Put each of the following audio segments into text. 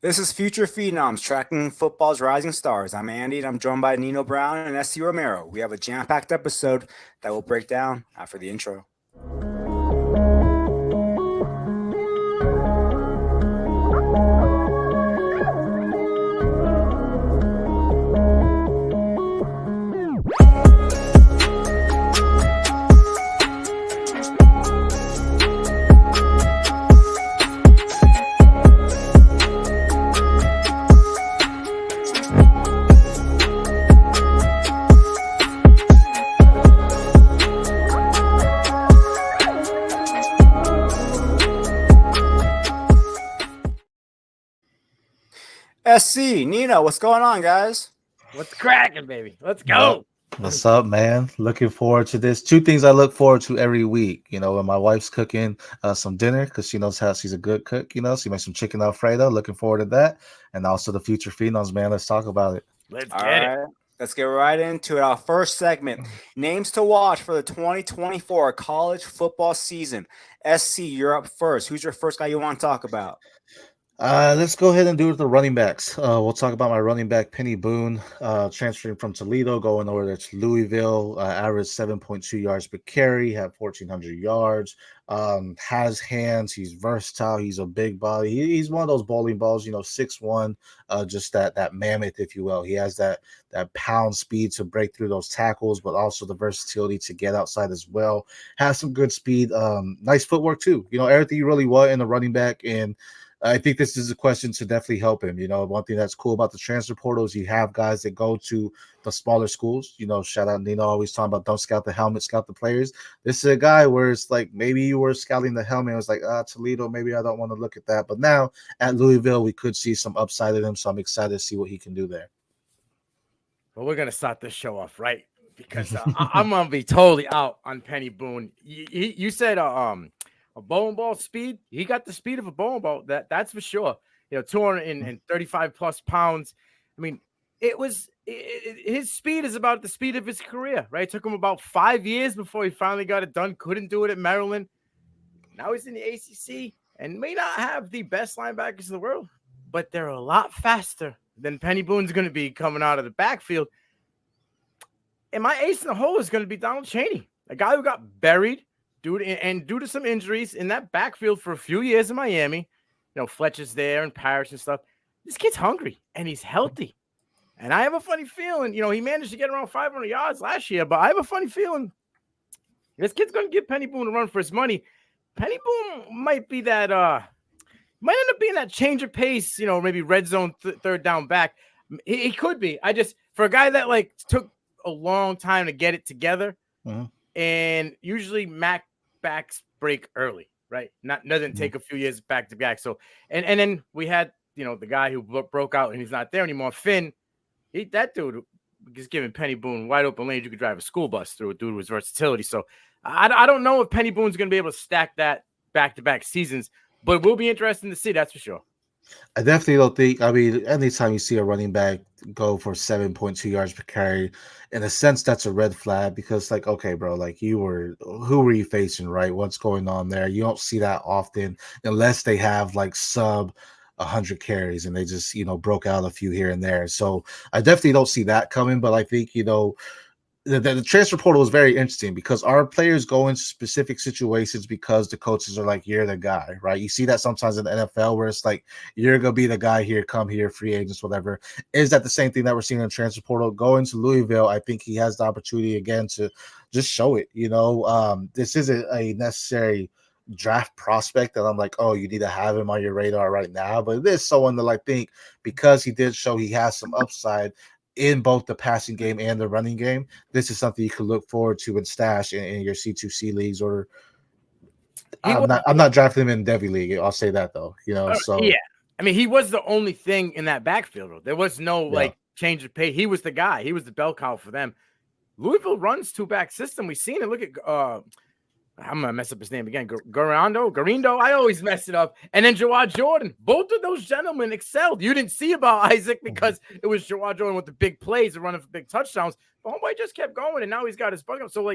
This is Future Phenoms, tracking football's rising stars. I'm Andy, and I'm joined by Nino Brown and Romero. We have a jam-packed episode that we'll break down after the intro. SC, Nino, what's going on, guys? What's cracking, baby? Let's go. What's up, man? Looking forward to this. Two things I look forward to every week. When my wife's cooking some dinner because she knows how she's a good cook. She makes some chicken Alfredo. Looking forward to that. And also the future phenoms, man. Let's talk about it. Let's get it. Let's get right into it. Our first segment, names to watch for the 2024 college football season. SC, you're up first. Who's your first guy you want to talk about? Let's go ahead and do it with the running backs. We'll talk about my running back, Penny Boone, transferring from Toledo, going over there to Louisville, averaged 7.2 yards per carry, had 1,400 yards, has hands, he's versatile, he's a big body. He's one of those bowling balls, 6'1", just that mammoth, if you will. He has that pound speed to break through those tackles, but also the versatility to get outside as well. Has some good speed, nice footwork too. Everything you really want in a running back, and I think this is a question to definitely help him. One thing that's cool about the transfer portal is you have guys that go to the smaller schools. Shout out Nino, always talking about don't scout the helmet, scout the players. This is a guy where it's like maybe you were scouting the helmet. It was like, Toledo, maybe I don't want to look at that. But now at Louisville, we could see some upside in him. So I'm excited to see what he can do there. Well, we're going to start this show off, right? Because I'm going to be totally out on Penny Boone. You said a bowling ball speed. He got the speed of a bowling ball. That's for sure. 235 plus pounds. I mean, his speed is about the speed of his career, right? It took him about 5 years before he finally got it done. Couldn't do it at Maryland. Now he's in the ACC and may not have the best linebackers in the world, but they're a lot faster than Penny Boone's going to be coming out of the backfield. And my ace in the hole is going to be Donald Chaney, a guy who got buried due to some injuries in that backfield for a few years in Miami. Fletcher's there and Parrish and stuff. This kid's hungry and he's healthy. And I have a funny feeling, he managed to get around 500 yards last year, but I have a funny feeling this kid's going to give Penny Boone a run for his money. Penny Boone might be that, might end up being that change of pace, maybe red zone third down back. He could be. For a guy that took a long time to get it together, and usually Mac backs break early, right? Doesn't take a few years back to back. So, and then we had, the guy who broke out and he's not there anymore. Finn, that dude is giving Penny Boone wide open lanes. You could drive a school bus through it due to his versatility. So I don't know if Penny Boone's going to be able to stack that back-to-back seasons, but it will be interesting to see. That's for sure. I definitely don't think, anytime you see a running back go for 7.2 yards per carry, in a sense, that's a red flag because, okay, bro, who were you facing, right? What's going on there? You don't see that often unless they have sub 100 carries and they just, broke out a few here and there. So I definitely don't see that coming, but I think, the transfer portal is very interesting because our players go into specific situations because the coaches are like, you're the guy, right? You see that sometimes in the NFL where it's like, you're going to be the guy here, come here, free agents, whatever. Is that the same thing that we're seeing in the transfer portal? Going to Louisville, I think he has the opportunity again to just show it. This isn't a necessary draft prospect that I'm like, oh, you need to have him on your radar right now. But it is someone that I think because he did show he has some upside in both the passing game and the running game, this is something you could look forward to and stash in your C2C leagues. Or I'm not drafting him in Devy League. I'll say that though. So yeah, I mean, he was the only thing in that backfield. There was no change of pace. He was the guy. He was the bell cow for them. Louisville runs two-back system. We've seen it. Look at I'm gonna mess up his name again. Garindo. I always mess it up. And then Jawad Jordan. Both of those gentlemen excelled. You didn't see about Isaac because it was Jawad Jordan with the big plays and running for big touchdowns. But homeboy just kept going, and now he's got his bug up. So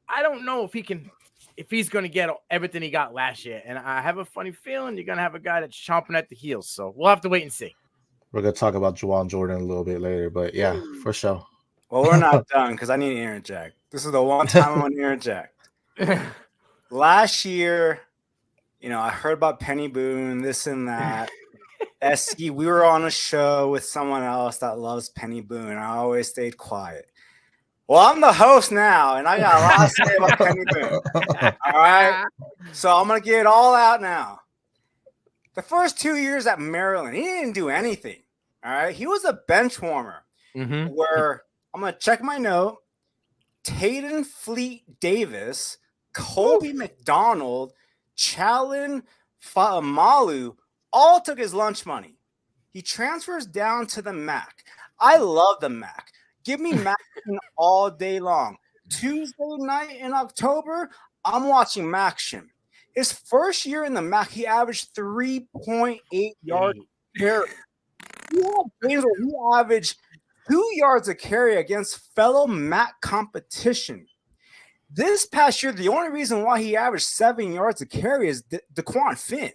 I don't know if he can if he's going to get everything he got last year. And I have a funny feeling you're going to have a guy that's chomping at the heels. So we'll have to wait and see. We're going to talk about Juwan Jordan a little bit later, but yeah, for sure. Well, we're not done because I need to interject. This is the one time I'm going to interject. Last year, I heard about Penny Boone, this and that. SC, we were on a show with someone else that loves Penny Boone. I always stayed quiet. Well, I'm the host now, and I got a lot to say about Penny Boone. All right? So I'm going to get it all out now. The first 2 years at Maryland, he didn't do anything. All right? He was a bench warmer where I'm going to check my note. Tatum Fleet Davis, Colby McDonald, Chalin Fa'amalu all took his lunch money. He transfers down to the MAC. I love the MAC. Give me MAC all day long. Tuesday night in October, I'm watching MACtion. His first year in the MAC, he averaged 3.8 yards a carry. He had games where he averaged 2 yards a carry against fellow MAC competition. This past year, the only reason why he averaged 7 yards a carry is Daquan Finn.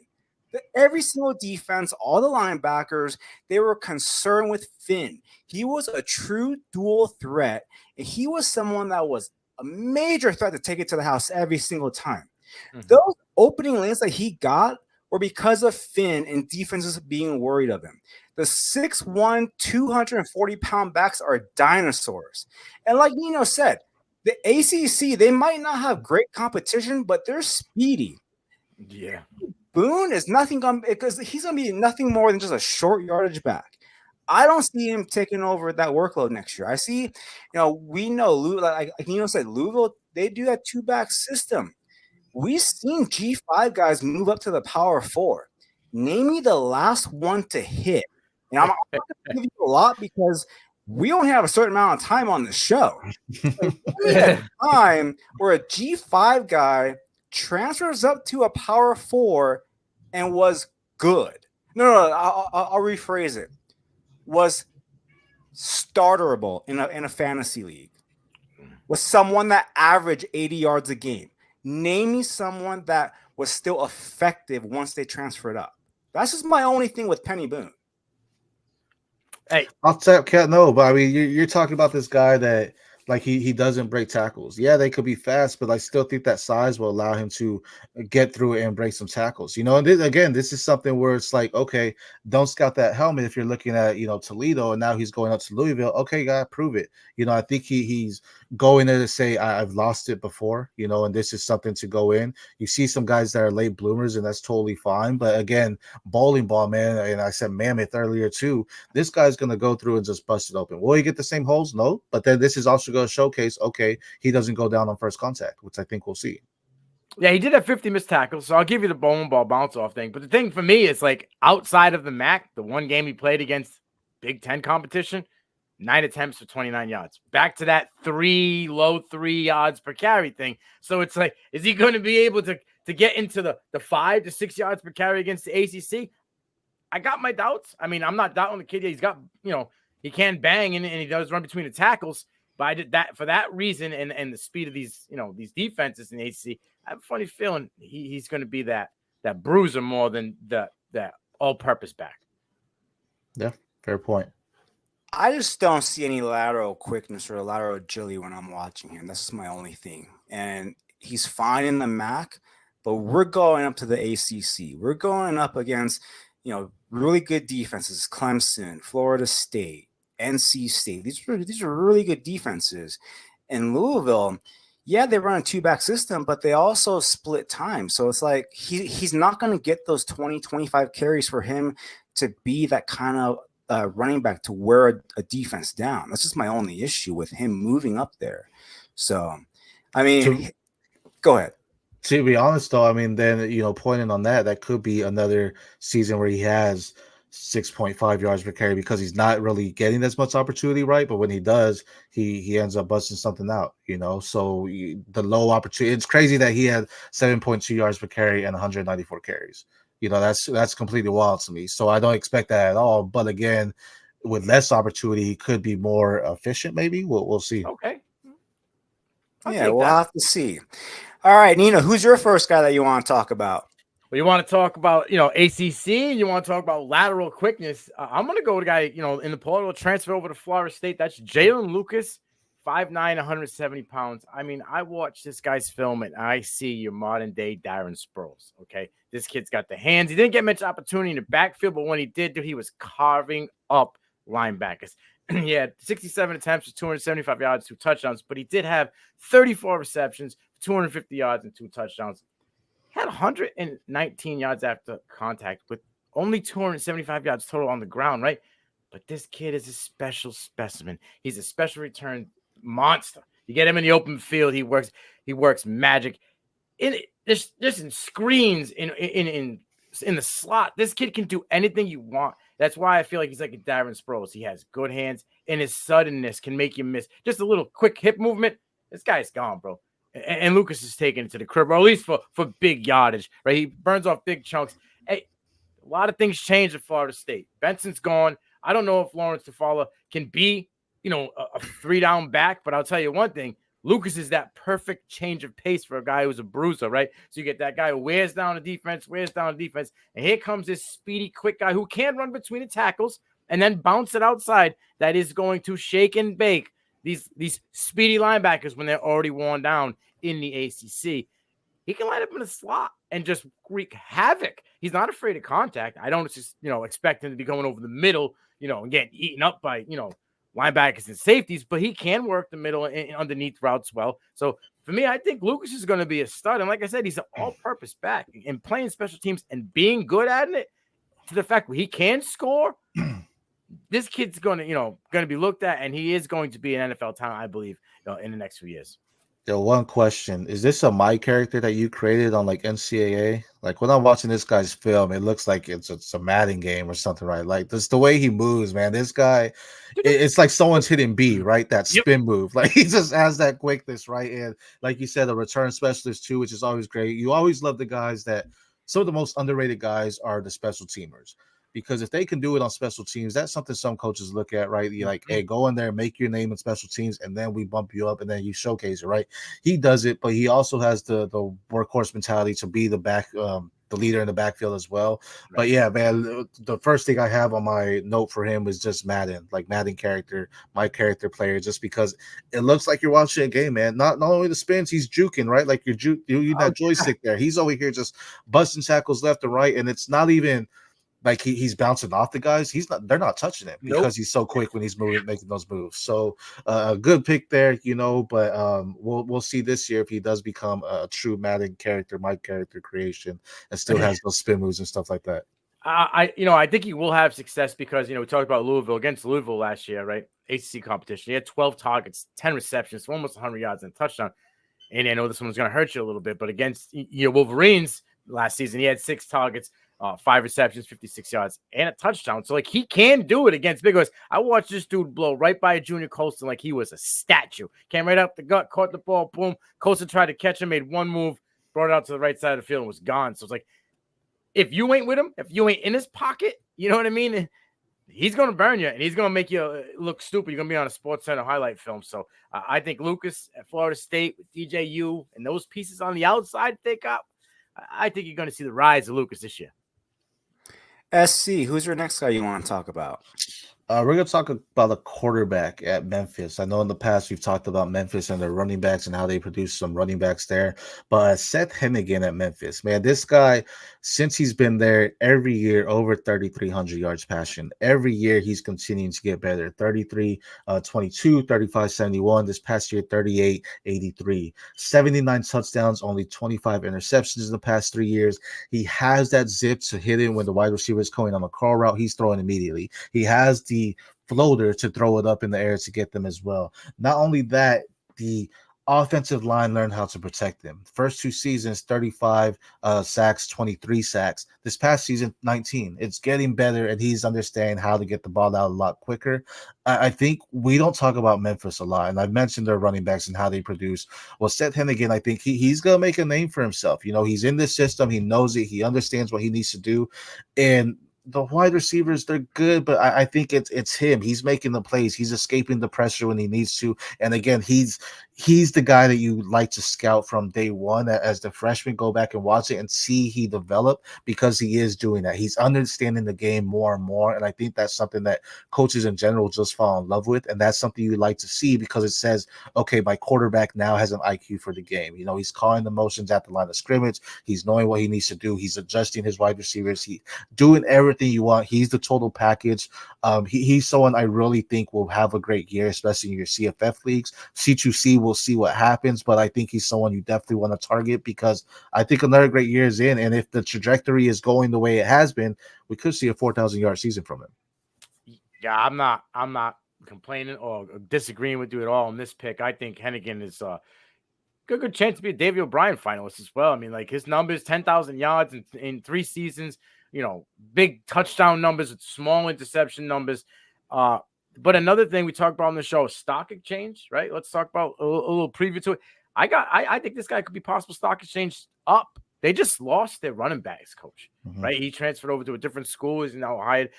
Every single defense, all the linebackers, they were concerned with Finn. He was a true dual threat, and he was someone that was a major threat to take it to the house every single time. Those opening lanes that he got were because of Finn and defenses being worried of him. The 6'1", 240-pound backs are dinosaurs. And like Nino said, the ACC, they might not have great competition, but they're speedy. Yeah. Boone is nothing because he's going to be nothing more than just a short yardage back. I don't see him taking over that workload next year. I see, we know, like Nino said, Louisville, they do that two-back system. We've seen G5 guys move up to the power 4. Name me the last one to hit. And I'm not going to give you a lot because we only have a certain amount of time on the show. Give me a time where a G5 guy transfers up to a power 4 and was good. No, I'll rephrase it. Was starterable in a fantasy league. Was someone that averaged 80 yards a game. Name me someone that was still effective once they transferred up. That's just my only thing with Penny Boone. Hey, I'll tell you, no, but I mean, you're talking about this guy that like he doesn't break tackles. Yeah, they could be fast, but I still think that size will allow him to get through it and break some tackles. And this is something where it's like, okay, don't scout that helmet if you're looking at Toledo and now he's going up to Louisville. Okay, you gotta prove it. I think he's going there to say I've lost it before, and this is something to go in. You see some guys that are late bloomers, and that's totally fine. But again, bowling ball, man, and I said Mammoth earlier too. This guy's gonna go through and just bust it open. Will he get the same holes? No, but then this is also going to showcase, okay, he doesn't go down on first contact, which I think we'll see. Yeah, he did have 50 missed tackles, so I'll give you the bowling ball bounce off thing. But the thing for me is like outside of the MAC, the one game he played against Big Ten competition, 9 attempts for 29 yards. Back to that low 3 yards per carry thing. So it's like, is he going to be able to get into the 5 to 6 yards per carry against the ACC? I got my doubts. I mean, I'm not doubting the kid. He's got, he can bang and he does run between the tackles. But I did that for that reason and the speed of these, these defenses in the ACC. I have a funny feeling he's going to be that bruiser more than that all-purpose back. Yeah, fair point. I just don't see any lateral quickness or lateral agility when I'm watching him. That's just my only thing. And he's fine in the MAC, but we're going up to the ACC. We're going up against, really good defenses, Clemson, Florida State, NC State. These are really good defenses. In Louisville, yeah, they run a two-back system, but they also split time. So it's like he's not going to get those 20, 25 carries for him to be that kind of running back to wear a defense down. That's just my only issue with him moving up there. So, I mean, go ahead. To be honest, though, I mean, then, pointing on that could be another season where he has 6.5 yards per carry because he's not really getting as much opportunity, right? But when he does, he ends up busting something out, So the low opportunity, it's crazy that he had 7.2 yards per carry and 194 carries. That's completely wild to me. So I don't expect that at all. But again, with less opportunity, he could be more efficient. Maybe we'll see. Okay. We'll have to see. All right, Nino, who's your first guy that you want to talk about? Well, you want to talk about, ACC, and you want to talk about lateral quickness. I'm going to go with a guy, in the portal, transfer over to Florida State. That's Jalen Lucas, 5'9", 170 pounds. I mean, I watched this guy's film, and I see your modern-day Darren Sproles, okay? This kid's got the hands. He didn't get much opportunity in the backfield, but when he did, he was carving up linebackers. He had 67 attempts for 275 yards, 2 touchdowns, but he did have 34 receptions, 250 yards, and 2 touchdowns. Had 119 yards after contact with only 275 yards total on the ground, right? But this kid is a special specimen. He's a special return monster. You get him in the open field, he works magic. Just in screens, in the slot. This kid can do anything you want. That's why I feel like he's like a Darren Sproles. He has good hands, and his suddenness can make you miss. Just a little quick hip movement. This guy's gone, bro. And Lucas is taking it to the crib, or at least for big yardage, right? He burns off big chunks. Hey, a lot of things change at Florida State. Benson's gone. I don't know if Lawrence Tafalla can be, a 3-down back, but I'll tell you one thing. Lucas is that perfect change of pace for a guy who's a bruiser, right? So you get that guy who wears down the defense, and here comes this speedy, quick guy who can run between the tackles and then bounce it outside. That is going to shake and bake these speedy linebackers when they're already worn down in the ACC. He can line up in the slot and just wreak havoc. He's not afraid of contact. I don't just, expect him to be going over the middle, and getting eaten up by, linebackers and safeties, but he can work the middle and underneath routes well. So for me, I think Lucas is going to be a stud. And like I said, he's an all-purpose back, and playing special teams and being good at it, to the fact that he can score. This kid's going to be looked at, and he is going to be an NFL talent, I believe, in the next few years. One question. Is this a my character that you created on like NCAA? Like when I'm watching this guy's film, it looks like it's a Madden game or something, right? Like this the way he moves, man. This guy, it's like someone's hitting B, right? That spin move. Like he just has that quickness, right? And like you said, a return specialist too, which is always great. You always love the guys that some of the most underrated guys are the special teamers. Because if they can do it on special teams, that's something some coaches look at, right? You're like, hey, go in there, make your name in special teams, and then we bump you up, and then you showcase it, right? He does it, but he also has the workhorse mentality to be the leader in the backfield as well. Right. But yeah, man, the first thing I have on my note for him was just Madden, like Madden character, my character player, just because it looks like you're watching a game, man. Not only the spins, he's juking, right? Like you're that joystick there. He's over here just busting tackles left and right, and it's not even like he's bouncing off the guys. They're not touching him because he's so quick when he's making those moves. So a good pick there, but we'll see this year if he does become a true Madden character, my character creation, and still has those spin moves and stuff like that. I think he will have success because, we talked about against Louisville last year, right? ACC competition. He had 12 targets, 10 receptions, almost 100 yards and a touchdown. And I know this one's going to hurt you a little bit, but against Wolverines last season, he had 6 targets, 5 receptions, 56 yards, and a touchdown. So, he can do it against big guys. I watched this dude blow right by a Junior Colston like he was a statue. Came right up the gut, caught the ball, boom. Colston tried to catch him, made one move, brought it out to the right side of the field, and was gone. So, it's if you ain't with him, if you ain't in his pocket, you know what I mean? He's going to burn you, and he's going to make you look stupid. You're going to be on a Sports Center highlight film. So, I think Lucas at Florida State with DJU and those pieces on the outside they got, I think you're going to see the rise of Lucas this year. SC, who's your next guy you want to talk about? We're going to talk about a quarterback at Memphis. I know in the past we've talked about Memphis and their running backs and how they produce some running backs there. But Seth Hennigan at Memphis, man, this guy, since he's been there, every year over 3,300 yards passing. Every year he's continuing to get better. 33, 22, 35, 71. This past year, 38, 83. 79 touchdowns, only 25 interceptions in the past 3 years. He has that zip to hit it when the wide receiver is going on a crawl route. He's throwing immediately. He has the floater to throw it up in the air to get them as well. Not only that, the offensive line learned how to protect him. First 2 seasons, 35 sacks, 23 sacks. This past season, 19. It's getting better, and he's understanding how to get the ball out a lot quicker. I think we don't talk about Memphis a lot, and I've mentioned their running backs and how they produce. Well, Seth Hennigan, I think he's going to make a name for himself. He's in this system. He knows it. He understands what he needs to do. And the wide receivers, they're good, but I think it's him. He's making the plays. He's escaping the pressure when he needs to. And again, he's the guy that you like to scout from day one as the freshman. Go back and watch it and see he develop, because he is doing that. He's understanding the game more and more. And I think that's something that coaches in general just fall in love with. And that's something you like to see, because it says, okay, my quarterback now has an IQ for the game. You know, he's calling the motions at the line of scrimmage. He's knowing what he needs to do. He's adjusting his wide receivers. He doing everything you want. He's the total package. He's someone I really think will have a great year, especially in your CFF leagues. C2C, we'll see what happens, but I think he's someone you definitely want to target, because I think another great year is in, and if the trajectory is going the way it has been, we could see a 4,000-yard season from him. Yeah, I'm not complaining or disagreeing with you at all on this pick. I think Hennigan is good chance to be a Davey O'Brien finalist as well. I mean, like, his numbers, 10,000 yards in 3 seasons, you know, big touchdown numbers, small interception numbers. But another thing we talked about on the show, stock exchange, right? Let's talk about a little preview to it. I think this guy could be possible stock exchange up. They just lost their running backs coach, right? He transferred over to a different school. He's now hired.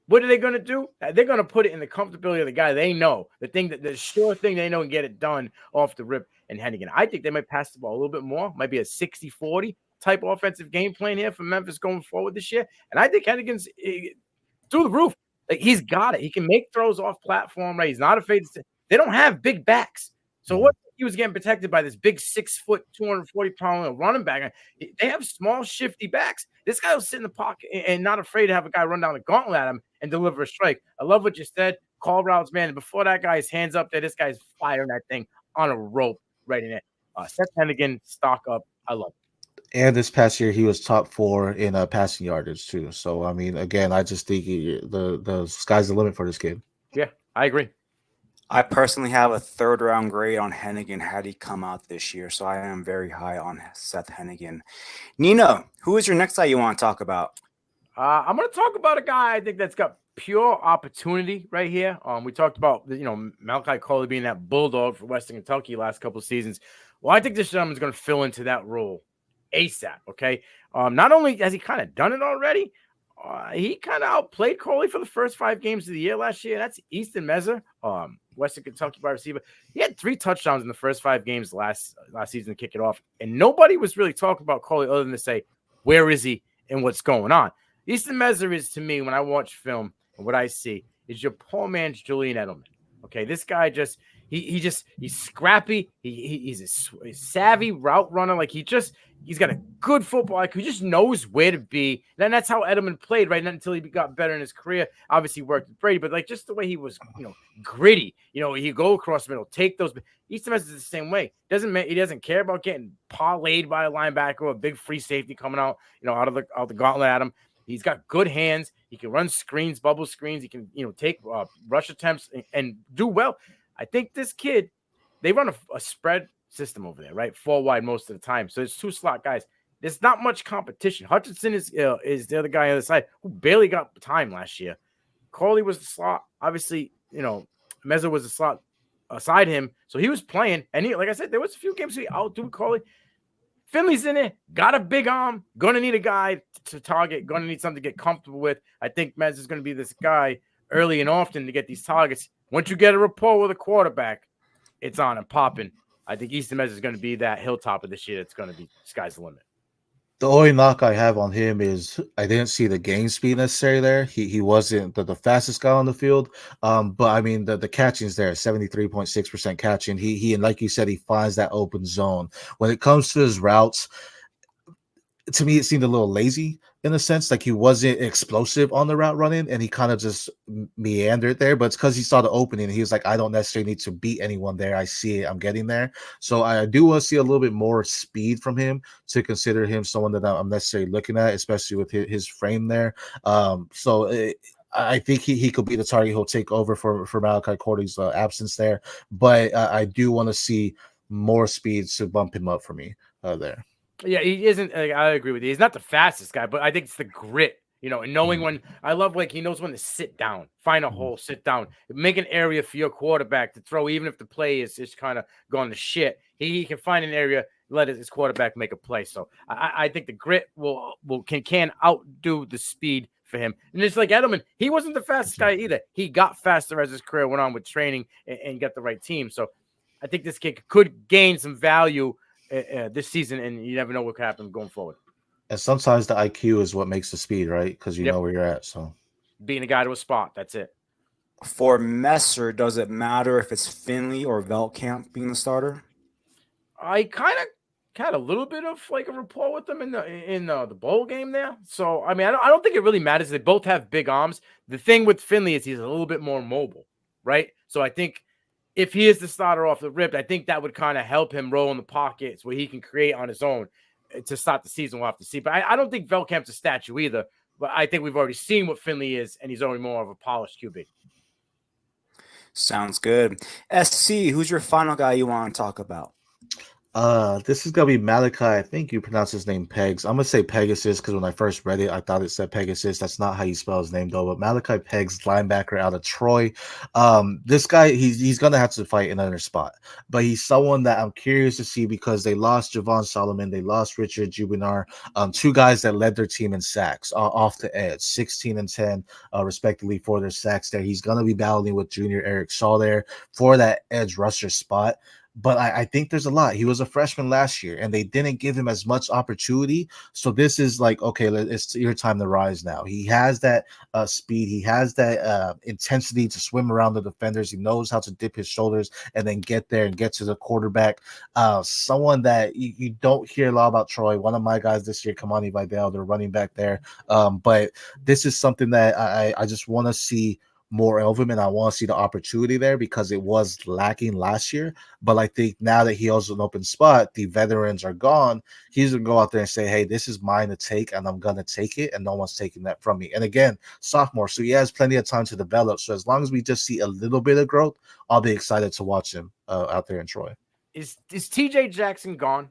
What are they going to do? They're going to put it in the comfortability of the guy they know, the sure thing they know, and get it done off the rip. And Hennigan, I think they might pass the ball a little bit more. Might be a 60-40 type offensive game plan here for Memphis going forward this year. And I think Hennigan's through the roof. Like, he's got it. He can make throws off platform, right? He's not afraid to. They don't have big backs. So what he was getting protected by this big 6 foot, 240-pound running back. They have small, shifty backs. This guy will sit in the pocket and not afraid to have a guy run down the gauntlet at him and deliver a strike. I love what you said. Call routes, man. And before that guy's hands up there, this guy's firing that thing on a rope right in there. Seth Hennigan, stock up. I love it. And this past year, he was top 4 in passing yardage too. So I mean, again, I just think the sky's the limit for this kid. Yeah, I agree. I personally have a 3rd-round grade on Hennigan had he come out this year, so I am very high on Seth Hennigan. Nino, who is your next guy you want to talk about? I'm going to talk about a guy I think that's got pure opportunity right here. We talked about Malachi Coley being that bulldog for Western Kentucky last couple of seasons. Well, I think this gentleman's going to fill into that role ASAP. Okay, not only has he kind of done it already, he kind of outplayed Coley for the first 5 games of the year last year. That's Easton Mezzer, Western Kentucky wide receiver. He had 3 touchdowns in the first 5 games last season to kick it off, and nobody was really talking about Coley other than to say, where is he and what's going on? Easton Mezzer is, to me, when I watch film and what I see, is your poor man's Julian Edelman. Okay, this guy just he's scrappy. He's a savvy route runner. Like, he's got a good football IQ. He just knows where to be. And that's how Edelman played, right? Not until he got better in his career. Obviously, worked with Brady, but like, just the way he was, gritty. He'd go across the middle, take those. Easton Mezzer is the same way. He doesn't care about getting parlayed by a linebacker or a big free safety coming out, out the gauntlet at him. He's got good hands. He can run screens, bubble screens. He can, take rush attempts and do well. I think this kid, they run a spread system over there, right? 4 wide most of the time. So it's 2 slot guys. There's not much competition. Hutchinson is the other guy on the side who barely got time last year. Coley was the slot. Obviously, Mezzer was the slot aside him. So he was playing. And like I said, there was a few games he outdo Coley. Finley's in it, got a big arm, going to need a guy to target, going to need something to get comfortable with. I think Mez is going to be this guy early and often to get these targets. Once you get a rapport with a quarterback, it's on and popping. I think Easton Mez is going to be that hilltop of this year. It's going to be sky's the limit. The only knock I have on him is I didn't see the game speed necessarily there. He wasn't the fastest guy on the field. But I mean the catching's there, 73.6% catching. He and like you said, he finds that open zone. When it comes to his routes, to me it seemed a little lazy in a sense, like he wasn't explosive on the route running and he kind of just meandered there, but it's because he saw the opening and he was like, I don't necessarily need to beat anyone there. I see it. I'm getting there. So I do want to see a little bit more speed from him to consider him someone that I'm necessarily looking at, especially with his frame there. I think he could be the target. He'll take over for Malachi Cordy's absence there, but I do want to see more speed to bump him up for me there. Yeah, he isn't. I agree with you. He's not the fastest guy, but I think it's the grit, and knowing when. I love he knows when to sit down, find a hole, sit down, make an area for your quarterback to throw, even if the play is just kind of going to shit. He can find an area, let his quarterback make a play. So I think the grit can outdo the speed for him. And it's like Edelman, he wasn't the fastest guy either. He got faster as his career went on with training and got the right team. So I think this kid could gain some value this season, and you never know what could happen going forward. And sometimes the IQ is what makes the speed, right? Because you know where you're at. So being a guy to a spot, that's it. For Messer, does it matter if it's Finley or Veldkamp being the starter? I kind of had a little bit of like a rapport with them in the bowl game there. So I mean, I don't think it really matters. They both have big arms. The thing with Finley is he's a little bit more mobile, right? So I think if he is the starter off the rip, I think that would kind of help him roll in the pockets where he can create on his own to start the season. We'll have to see. But I don't think Veldkamp's a statue either. But I think we've already seen what Finley is, and he's already more of a polished QB. Sounds good. SC, who's your final guy you want to talk about? This is gonna be Malachi. I think you pronounce his name Pegs. I'm gonna say Pegasus because when I first read it, I thought it said Pegasus. That's not how you spell his name though. But Malachi Pegs, linebacker out of Troy. This guy, he's gonna have to fight another spot, but he's someone that I'm curious to see because they lost Javon Solomon, they lost Richard Jubinar, two guys that led their team in sacks off the edge, 16 and 10, respectively for their sacks there. He's gonna be battling with Junior Eric Shaw there for that edge rusher spot. But I think there's a lot. He was a freshman last year, and they didn't give him as much opportunity. So this is like, okay, it's your time to rise now. He has that speed. He has that intensity to swim around the defenders. He knows how to dip his shoulders and then get there and get to the quarterback. Someone that you don't hear a lot about Troy. One of my guys this year, Kamani Vidal, they're running back there. But this is something that I just want to see more of him, and I want to see the opportunity there because it was lacking last year. But I think now that he has an open spot, the veterans are gone, he's gonna go out there and say, hey, this is mine to take, and I'm gonna take it, and no one's taking that from me. And again, sophomore, so he has plenty of time to develop. So as long as we just see a little bit of growth, I'll be excited to watch him out there in Troy. Is TJ Jackson gone?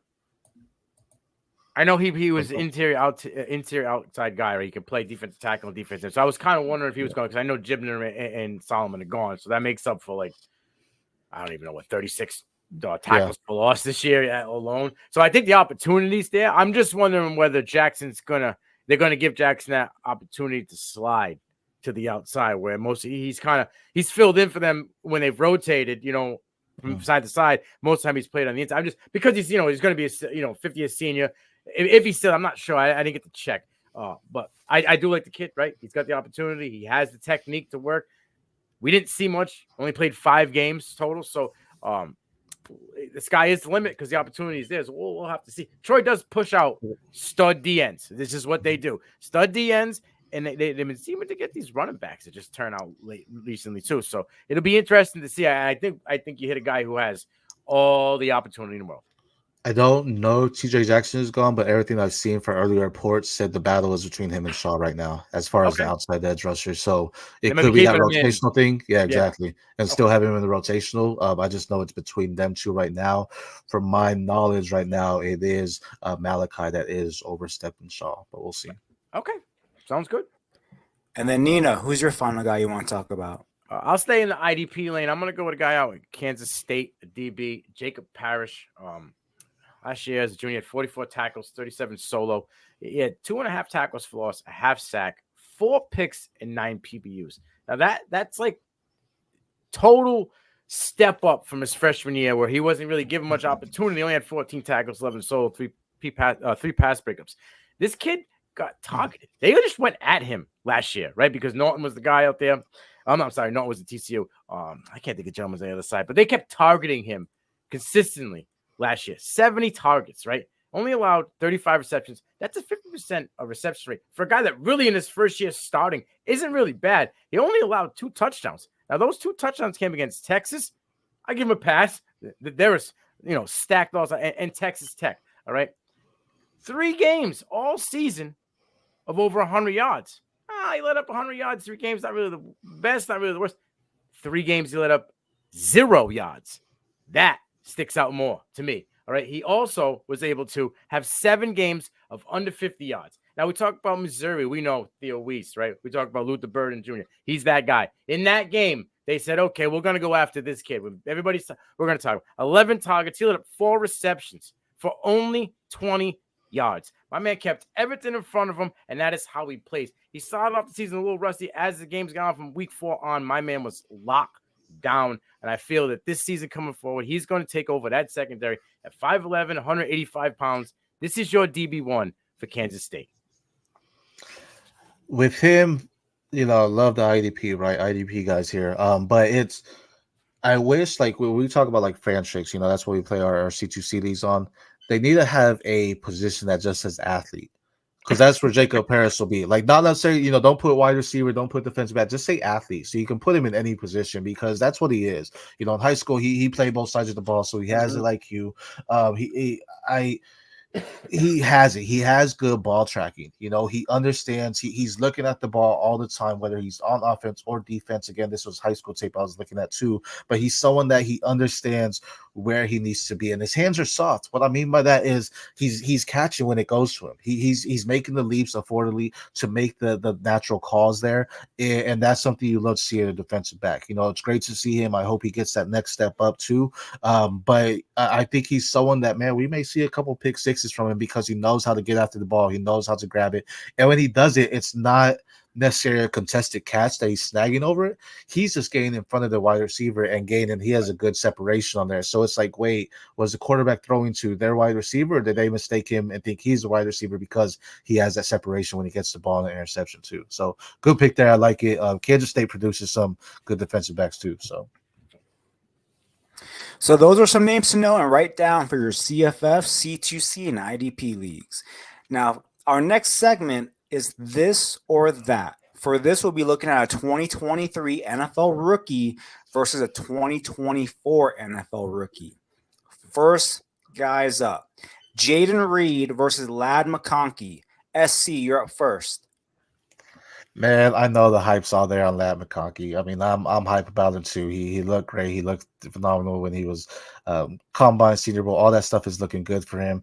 I know he was interior outside guy, right? He could play defensive tackle and defensive. So I was kind of wondering if he was going, because I know Jibner and Solomon are gone. So that makes up for like, I don't even know what, 36 tackles for loss this year alone. So I think the opportunity's there. I'm just wondering whether they're gonna give Jackson that opportunity to slide to the outside, where he's filled in for them when they've rotated, from side to side. Most of the time he's played on the inside. I'm just because he's going to be a 50th senior. If he's still, I'm not sure. I didn't get to check. But I do like the kid, right? He's got the opportunity. He has the technique to work. We didn't see much. Only played 5 games total. So the sky is the limit because the opportunity is there. So we'll have to see. Troy does push out stud DNs. This is what they do. Stud DNs. And they've been seeming to get these running backs that just turn out late recently too. So it'll be interesting to see. I think you hit a guy who has all the opportunity in the world. I don't know TJ Jackson is gone, but everything I've seen for early reports said the battle is between him and Shaw right now, as far as the outside edge rusher. So it could be that rotational thing. Yeah, exactly. And still have him in the rotational. I just know it's between them two right now. From my knowledge right now, it is Malachi that is overstepping Shaw, but we'll see. Okay. Sounds good. And then Nina, who's your final guy you want to talk about? I'll stay in the IDP lane. I'm going to go with a guy out at Kansas State, a DB, Jacob Parrish. Last year as a junior, had 44 tackles, 37 solo. He had 2.5 tackles for loss, a half sack, 4 picks, and 9 PBUs. Now that's like total step up from his freshman year, where he wasn't really given much opportunity. He only had 14 tackles, 11 solo, 3 pass breakups. This kid got targeted. They just went at him last year, right? Because Norton was the guy out there. I'm sorry, Norton was the TCU. I can't think of gentleman's on the other side, but they kept targeting him consistently last year. 70 targets, right? Only allowed 35 receptions. That's a 50% reception rate for a guy that really in his first year starting isn't really bad. He only allowed 2 touchdowns. Now, those 2 touchdowns came against Texas. I give him a pass. There was, stacked also, and Texas Tech, all right? 3 games all season of over 100 yards. He let up 100 yards, 3 games. Not really the best, not really the worst. 3 games he let up 0 yards. That sticks out more to me. All right. He also was able to have 7 games of under 50 yards. Now, we talk about Missouri. We know Theo Weiss, right? We talk about Luther Burden Jr. He's that guy. In that game, they said, okay, we're going to go after this kid. We're going to talk 11 targets. He let up 4 receptions for only 20 yards. My man kept everything in front of him, and that is how he plays. He started off the season a little rusty. As the game's gone from week 4 on, my man was locked down, and I feel that this season coming forward, he's going to take over that secondary at 5'11", 185 pounds. This is your DB1 for Kansas State. With him, love the IDP, right? IDP guys here. But I wish, like, when we talk about like fan tricks, that's what we play our C2C leagues on. They need to have a position that just says athlete, because that's where Jacob Harris will be. Like, not necessarily, don't put wide receiver, don't put defensive back, just say athlete, so you can put him in any position, because that's what he is. In high school, he played both sides of the ball, so he has it like you. He has it. He has good ball tracking. He understands. He's looking at the ball all the time, whether he's on offense or defense. Again, this was high school tape I was looking at too. But he's someone that he understands where he needs to be, and his hands are soft. What I mean by that is he's catching when it goes to him. He's making the leaps affordably to make the natural calls there, and that's something you love to see in a defensive back. It's great to see him. I hope he gets that next step up too. But I think he's someone that, man, we may see a couple pick sixes from him, because he knows how to get after the ball. He knows how to grab it. And when he does it, it's not necessarily a contested catch that he's snagging over it. He's just getting in front of the wide receiver and gaining. He has a good separation on there. So it's like, wait, was the quarterback throwing to their wide receiver, or did they mistake him and think he's the wide receiver because he has that separation when he gets the ball in the interception too? So good pick there. I like it. Kansas State produces some good defensive backs too. So those are some names to know and write down for your CFF, C2C, and IDP leagues. Now, our next segment is this or that. For this, we'll be looking at a 2023 NFL rookie versus a 2024 NFL rookie. First guys up. Jaden Reed versus Ladd McConkey. SC, you're up first. Man, I know the hype's all there on Ladd McConkey. I mean, I'm hype about him too. He looked great. He looked phenomenal when he was Combine, Senior Bowl. All that stuff is looking good for him.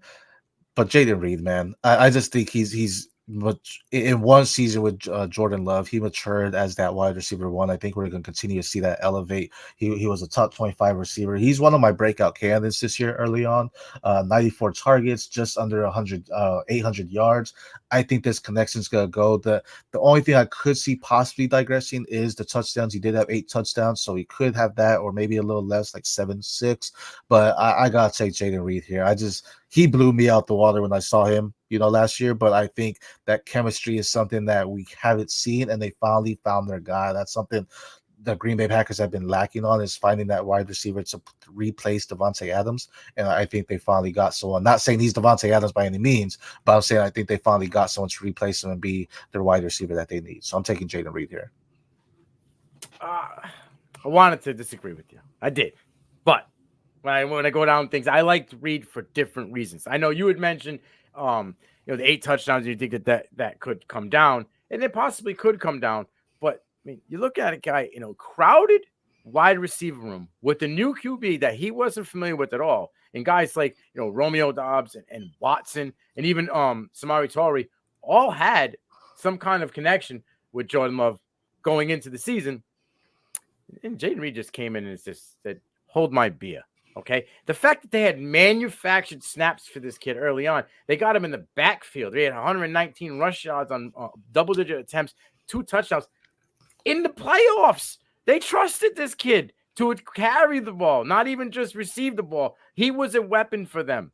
But Jaden Reed, man, I just think he's much in one season with Jordan Love. He matured as that wide receiver one. I think we're going to continue to see that elevate. He was a top 25 receiver. He's one of my breakout candidates this year early on. 94 targets, just under 800 yards. I think this connection's going to go. The only thing I could see possibly digressing is the touchdowns. He did have 8 touchdowns, so he could have that, or maybe a little less, like 7-6. But I got to take Jaden Reed here. He blew me out the water when I saw him, last year. But I think that chemistry is something that we haven't seen, and they finally found their guy. That's something the Green Bay Packers have been lacking on, is finding that wide receiver to replace Devontae Adams. And I think they finally got someone. Not saying he's Devontae Adams by any means, but I'm saying I think they finally got someone to replace him and be their wide receiver that they need. So I'm taking Jaden Reed here. I wanted to disagree with you. I did. But when I go down things, I like to read for different reasons. I know you had mentioned, the 8 touchdowns. You think that could come down, and it possibly could come down. But I mean, you look at a guy in a crowded wide receiver room with a new QB that he wasn't familiar with at all, and guys like Romeo Dobbs and Watson, and even Samari Torrey all had some kind of connection with Jordan Love going into the season. And Jaden Reed just came in and just said, "Hold my beer." Okay, the fact that they had manufactured snaps for this kid early on, they got him in the backfield. They had 119 rush yards on double-digit attempts, 2 touchdowns. In the playoffs, they trusted this kid to carry the ball, not even just receive the ball. He was a weapon for them.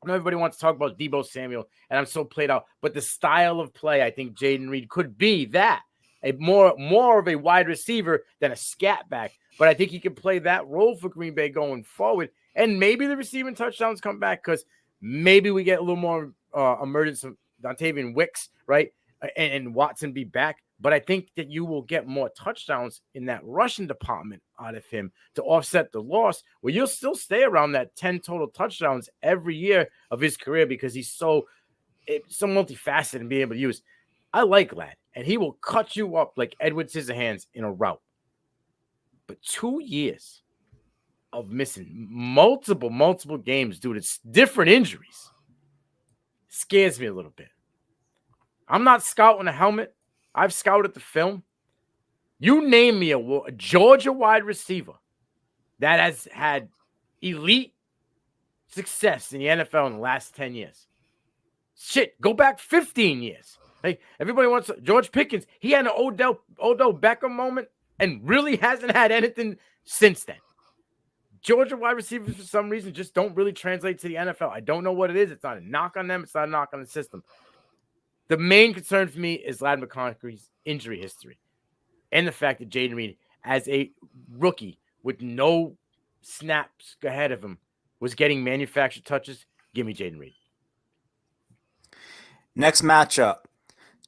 I know everybody wants to talk about Deebo Samuel, and I'm so played out, but the style of play, I think Jaden Reed could be that, a more of a wide receiver than a scat back. But I think he can play that role for Green Bay going forward. And maybe the receiving touchdowns come back, because maybe we get a little more emergence of Dontavian Wicks, right? And Watson be back. But I think that you will get more touchdowns in that rushing department out of him to offset the loss, where you'll still stay around that 10 total touchdowns every year of his career, because he's so multifaceted and being able to use. I like Ladd, and he will cut you up like Edward Scissorhands in a route. But 2 years of missing multiple games due to different injuries scares me a little bit. I'm not scouting a helmet. I've scouted the film. You name me a Georgia wide receiver that has had elite success in the NFL in the last 10 years. Shit, go back 15 years. Like, everybody wants George Pickens. He had an Odell Beckham moment and really hasn't had anything since then. Georgia wide receivers, for some reason, just don't really translate to the NFL. I don't know what it is. It's not a knock on them. It's not a knock on the system. The main concern for me is Ladd McConkey's injury history and the fact that Jaden Reed, as a rookie with no snaps ahead of him, was getting manufactured touches. Give me Jaden Reed. Next matchup,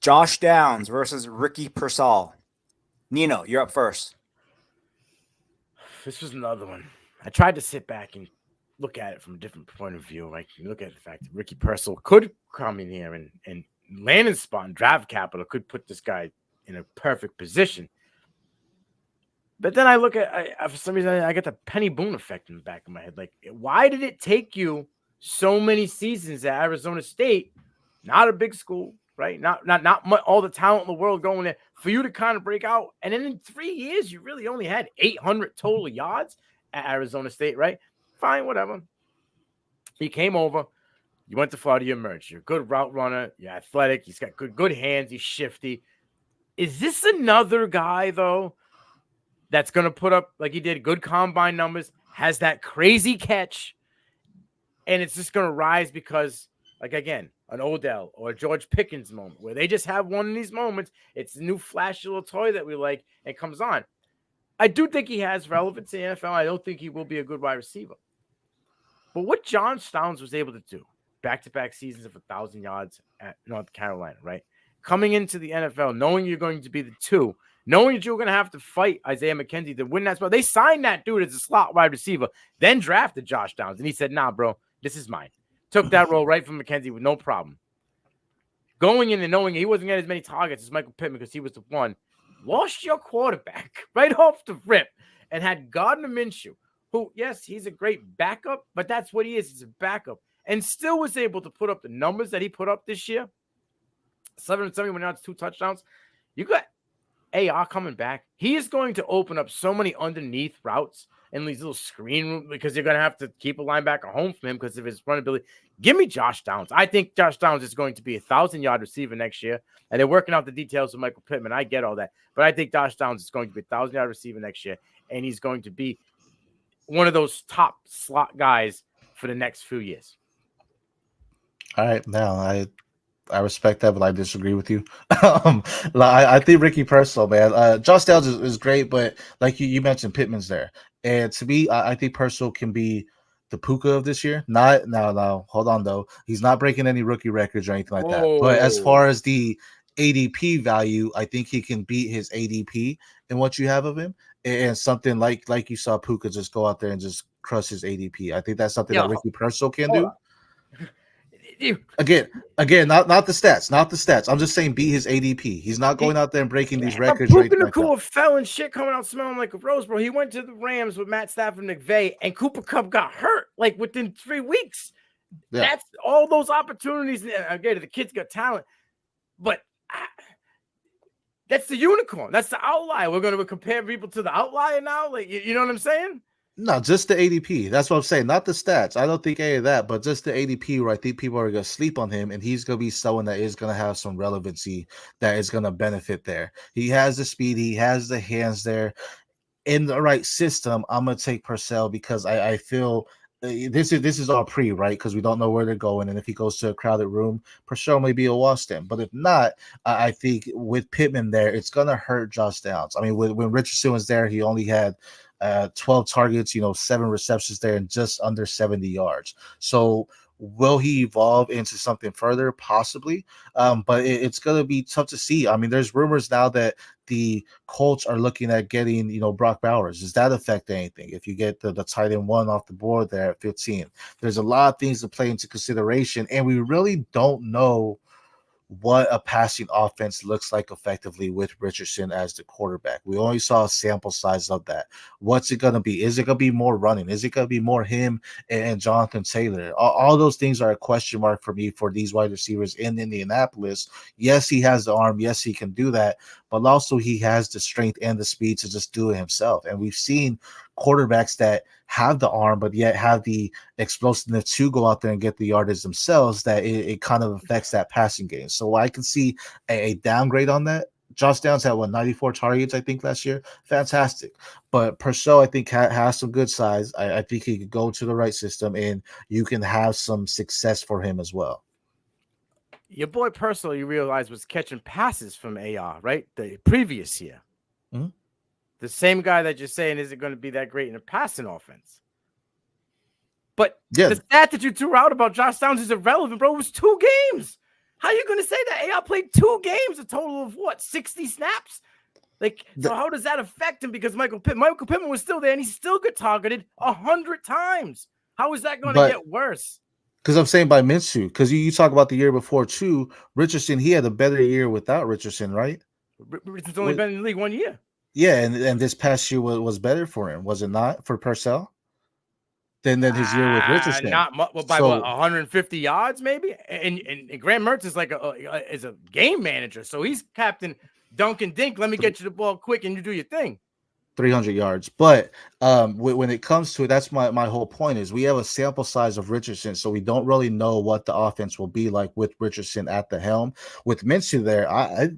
Josh Downs versus Ricky Pearsall. Nino, you're up first. This was another one. I tried to sit back and look at it from a different point of view. Like, you look at the fact that Ricky Pearsall could come in here and land in spot and draft capital could put this guy in a perfect position. But then I look at, for some reason, I get the Penny Boone effect in the back of my head. Like, why did it take you so many seasons at Arizona State, not a big school, right? Not much, all the talent in the world going there, for you to kind of break out? And then in 3 years, you really only had 800 total yards at Arizona State, right? Fine, whatever. He came over. You went to Florida, you emerged. You're a good route runner. You're athletic. He's got good hands. He's shifty. Is this another guy, though, that's going to put up, like he did, good combine numbers, has that crazy catch, and it's just going to rise because, like, again, an Odell or a George Pickens moment where they just have one of these moments. It's a new flashy little toy that we like, and it comes on. I do think he has relevance in the NFL. I don't think he will be a good wide receiver. But what John Downs was able to do, back-to-back seasons of 1,000 yards at North Carolina, right? Coming into the NFL, knowing you're going to be the 2, knowing that you're going to have to fight Isaiah McKenzie to win that spot. They signed that dude as a slot wide receiver, then drafted Josh Downs. And he said, nah, bro, this is mine. Took that role right from McKenzie with no problem. Going in and knowing he wasn't getting as many targets as Michael Pittman because he was the one. Lost your quarterback right off the rip and had Gardner Minshew, who, yes, he's a great backup, but that's what he is. He's a backup. And still was able to put up the numbers that he put up this year. 771 yards, 2 touchdowns. You got AR coming back. He is going to open up so many underneath routes and these little screen room because you're going to have to keep a linebacker home from him because of his run ability. Give me Josh Downs. I think Josh Downs is going to be a 1,000-yard receiver next year, and they're working out the details with Michael Pittman. I get all that, but I think Josh Downs is going to be a 1,000-yard receiver next year, and he's going to be one of those top slot guys for the next few years. All right, now I respect that, but I disagree with you. I think Ricky Pearsall, man. Josh Downs is great, but like you mentioned, Pittman's there, and to me, I think Pearsall can be the Puka of this year. Not now. Hold on, though. He's not breaking any rookie records or anything like that. But as far as the ADP value, I think he can beat his ADP in what you have of him, and something like you saw Puka just go out there and just crush his ADP. I think that's something that Ricky Pearsall can do. Again, not the stats. I'm just saying beat his ADP. He's not going out there and breaking these records. Puka Nacua fell and shit coming out smelling like a rose, bro. He went to the Rams with Matt Stafford and McVay, and Cooper Kupp got hurt like within 3 weeks. Yeah. That's all those opportunities. Again, the kid's got talent, but that's the unicorn. That's the outlier. We're going to compare people to the outlier now. Like, you know what I'm saying? No, just the ADP. That's what I'm saying. Not the stats. I don't think any of that, but just the ADP where I think people are going to sleep on him, and he's going to be someone that is going to have some relevancy that is going to benefit there. He has the speed. He has the hands there. In the right system, I'm going to take Purcell because I feel this is all pre, right? Because we don't know where they're going. And if he goes to a crowded room, Purcell may be a wash then. But if not, I think with Pittman there, it's going to hurt Josh Downs. I mean, when Richardson was there, he only had 12 targets, 7 receptions there and just under 70 yards. So will he evolve into something further? Possibly. But it's going to be tough to see. I mean, there's rumors now that the Colts are looking at getting, Brock Bowers. Does that affect anything? If you get the tight end 1 off the board there at 15, there's a lot of things to play into consideration. And we really don't know what a passing offense looks like effectively with Richardson as the quarterback. We only saw a sample size of that. What's it going to be? Is it going to be more running? Is it going to be more him and Jonathan Taylor? All those things are a question mark for me for these wide receivers in Indianapolis. Yes, he has the arm. Yes, he can do that. But also he has the strength and the speed to just do it himself. And we've seen quarterbacks that have the arm, but yet have the explosiveness to go out there and get the yardage themselves, that it kind of affects that passing game. So I can see a downgrade on that. Josh Downs had 94 targets, I think, last year. Fantastic. But Purcell, I think, has some good size. I think he could go to the right system, and you can have some success for him as well. Your boy Purcell, you realize, was catching passes from AR, right? The previous year. Mm-hmm. The same guy that you're saying isn't going to be that great in a passing offense. But the stat that you threw out about Josh Downs is irrelevant, bro. It was 2 games. How are you going to say that AR played 2 games, a total of what, 60 snaps? Like, so how does that affect him? Because Michael Pittman was still there, and he still got targeted 100 times. How is that going to get worse? Because I'm saying by Minshew, because you talk about the year before too, Richardson, he had a better year without Richardson, right? Richardson's only been in the league 1 year. Yeah, and this past year was better for him, was it not, for Purcell? Than his year with Richardson. Not much, by what, 150 yards maybe? And Graham Mertz is like is a game manager, so he's Captain Duncan Dink. Let me get you the ball quick and you do your thing. 300 yards. But when it comes to it, that's my whole point is we have a sample size of Richardson, so we don't really know what the offense will be like with Richardson at the helm. With Minshew there, I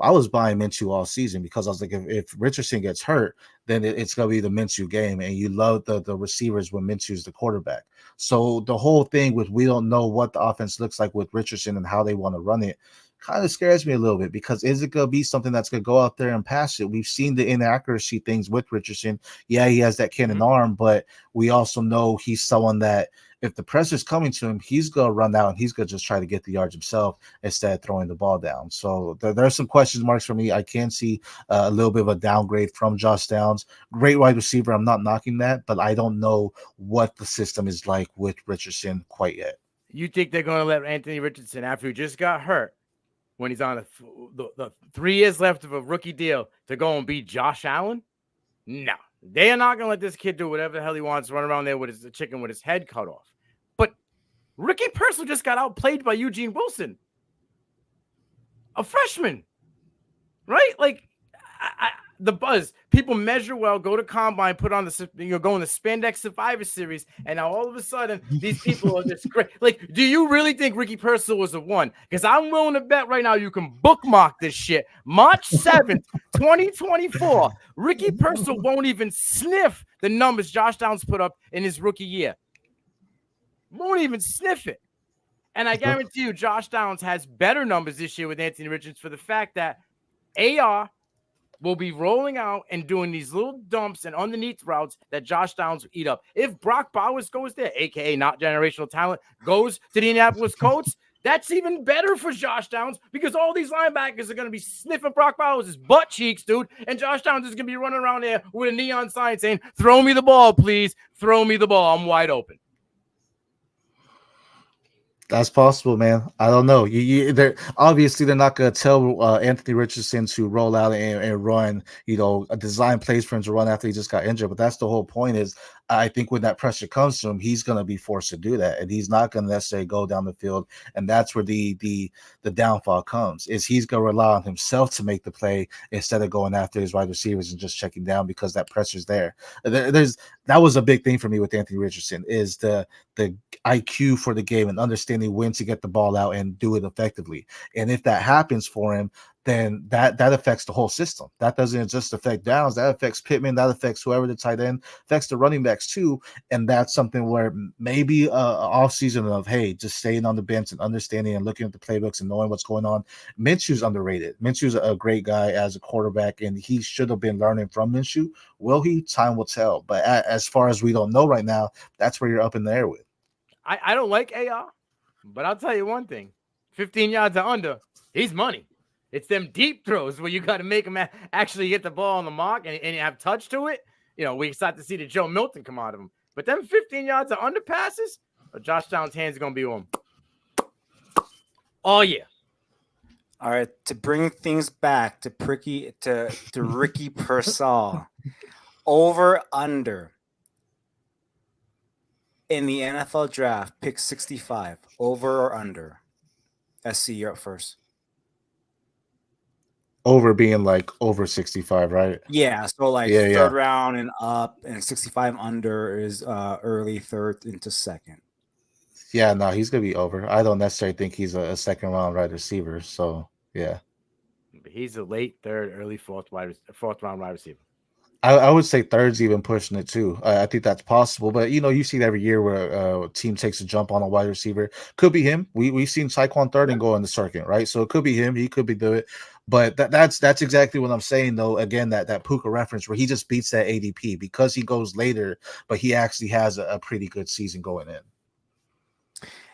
was buying Minshew all season because I was like, if Richardson gets hurt, then it's going to be the Minshew game, and you love the receivers when Minshew's the quarterback. So the whole thing with we don't know what the offense looks like with Richardson and how they want to run it kind of scares me a little bit, because is it going to be something that's going to go out there and pass it? We've seen the inaccuracy things with Richardson. Yeah, he has that cannon arm, but we also know he's someone that if the pressure's coming to him, he's going to run out and he's going to just try to get the yards himself instead of throwing the ball down. So there are some question marks for me. I can see a little bit of a downgrade from Josh Downs. Great wide receiver. I'm not knocking that, but I don't know what the system is like with Richardson quite yet. You think they're going to let Anthony Richardson, after he just got hurt, when he's on the 3 years left of a rookie deal, to go and beat Josh Allen? No. They are not going to let this kid do whatever the hell he wants, run around there with his chicken with his head cut off. But Ricky Purcell just got outplayed by Eugene Wilson, a freshman, right? Like, the buzz. People measure well, go to combine, put on the, go in the Spandex Survivor Series, and now all of a sudden these people are just great. Like, do you really think Ricky Purcell was a 1? Because I'm willing to bet right now you can bookmark this shit. March 7th, 2024. Ricky Purcell won't even sniff the numbers Josh Downs put up in his rookie year. Won't even sniff it. And I guarantee you Josh Downs has better numbers this year with Anthony Richards for the fact that AR will be rolling out and doing these little dumps and underneath routes that Josh Downs will eat up. If Brock Bowers goes there, a.k.a. not generational talent, goes to the Indianapolis Colts, that's even better for Josh Downs, because all these linebackers are going to be sniffing Brock Bowers' butt cheeks, dude, and Josh Downs is going to be running around there with a neon sign saying, "Throw me the ball, please. Throw me the ball. I'm wide open." That's possible, man. I don't know. They're obviously they're not going to tell Anthony Richardson to roll out and run, a design plays for him to run after he just got injured. But that's the whole point. Is I think when that pressure comes to him, he's going to be forced to do that, and he's not going to necessarily go down the field. And that's where the downfall comes. Is he's going to rely on himself to make the play instead of going after his wide receivers and just checking down, because that pressure's there. That was a big thing for me with Anthony Richardson, is the IQ for the game and understanding when to get the ball out and do it effectively. And if that happens for him, then that affects the whole system. That doesn't just affect Downs, that affects Pittman, that affects whoever the tight end, affects the running backs too. And that's something where maybe an off season of, hey, just staying on the bench and understanding and looking at the playbooks and knowing what's going on. Minshew's underrated. Minshew's a great guy as a quarterback, and he should have been learning from Minshew. Will he? Time will tell. But as far as we don't know right now, that's where you're up in the air with. I don't like AR, but I'll tell you one thing. 15 yards or under, he's money. It's them deep throws where you got to make him actually get the ball on the mark and have touch to it. We start to see the Joe Milton come out of him. But them 15 yards of under passes, Josh Downs' hands are going to be on. Oh, yeah. All right, to bring things back to Ricky Purcell, over under in the NFL draft, pick 65, over or under? SC, you're up first. Over being like over 65, right? Yeah, so like Yeah, third yeah. round and up, and 65 under is early third into second. Yeah, no, he's gonna be over. I don't necessarily think he's a second round wide receiver. So yeah. He's a late third, early fourth round wide receiver. I would say third's even pushing it too. I think that's possible, but you see it every year where a team takes a jump on a wide receiver. Could be him. We've seen Saquon third and go in the circuit, right? So it could be him. He could be doing it, but that's exactly what I'm saying though. Again, that Puka reference where he just beats that ADP because he goes later, but he actually has a pretty good season going in.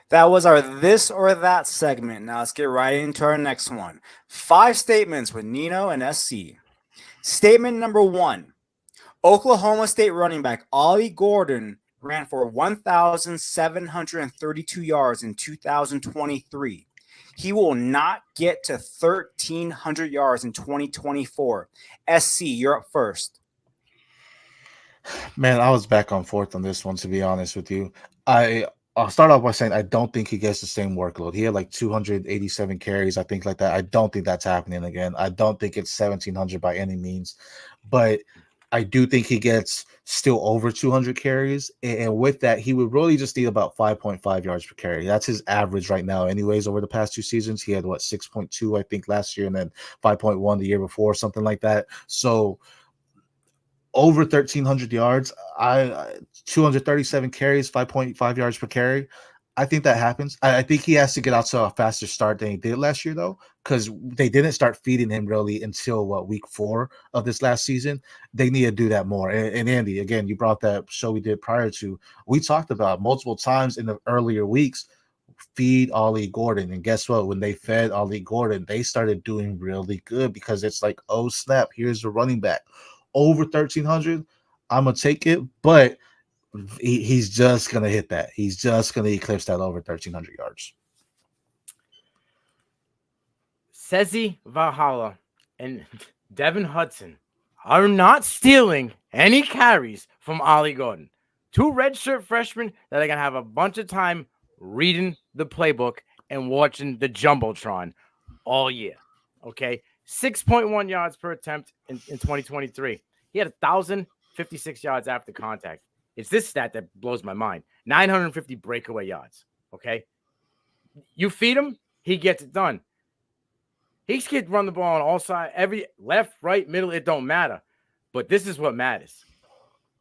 That was our this or that segment. Now let's get right into our next one. 5 statements with Nino and SC. Statement number 1. Oklahoma State running back Ollie Gordon ran for 1,732 yards in 2023. He will not get to 1,300 yards in 2024. SC, you're up first. Man, I was back on forth on this one, to be honest with you. I'll start off by saying I don't think he gets the same workload. He had like 287 carries, I think, like that. I don't think that's happening again. I don't think it's 1,700 by any means, but I do think he gets still over 200 carries. And with that, he would really just need about 5.5 yards per carry. That's his average right now, anyways, over the past 2 seasons. He had 6.2, I think, last year, and then 5.1 the year before, something like that. So over 1,300 yards, 237 carries, 5.5 yards per carry. I think that happens. I think he has to get out to a faster start than he did last year, though, because they didn't start feeding him really until week 4 of this last season. They need to do that more. And Andy, again, you brought that show we did prior to. We talked about multiple times in the earlier weeks, feed Ollie Gordon. And guess what? When they fed Ollie Gordon, they started doing really good because it's like, oh, snap, here's the running back. Over 1,300, I'm going to take it, but he's just going to hit that. He's just going to eclipse that over 1,300 yards. Sezi Valhalla and Devin Hudson are not stealing any carries from Ollie Gordon. 2 redshirt freshmen that are going to have a bunch of time reading the playbook and watching the Jumbotron all year. Okay? 6.1 yards per attempt in 2023. He had 1,056 yards after contact. It's this stat that blows my mind. 950 breakaway yards. Okay? You feed him, he gets it done. He can run the ball on all sides, every left, right, middle, it don't matter. But this is what matters.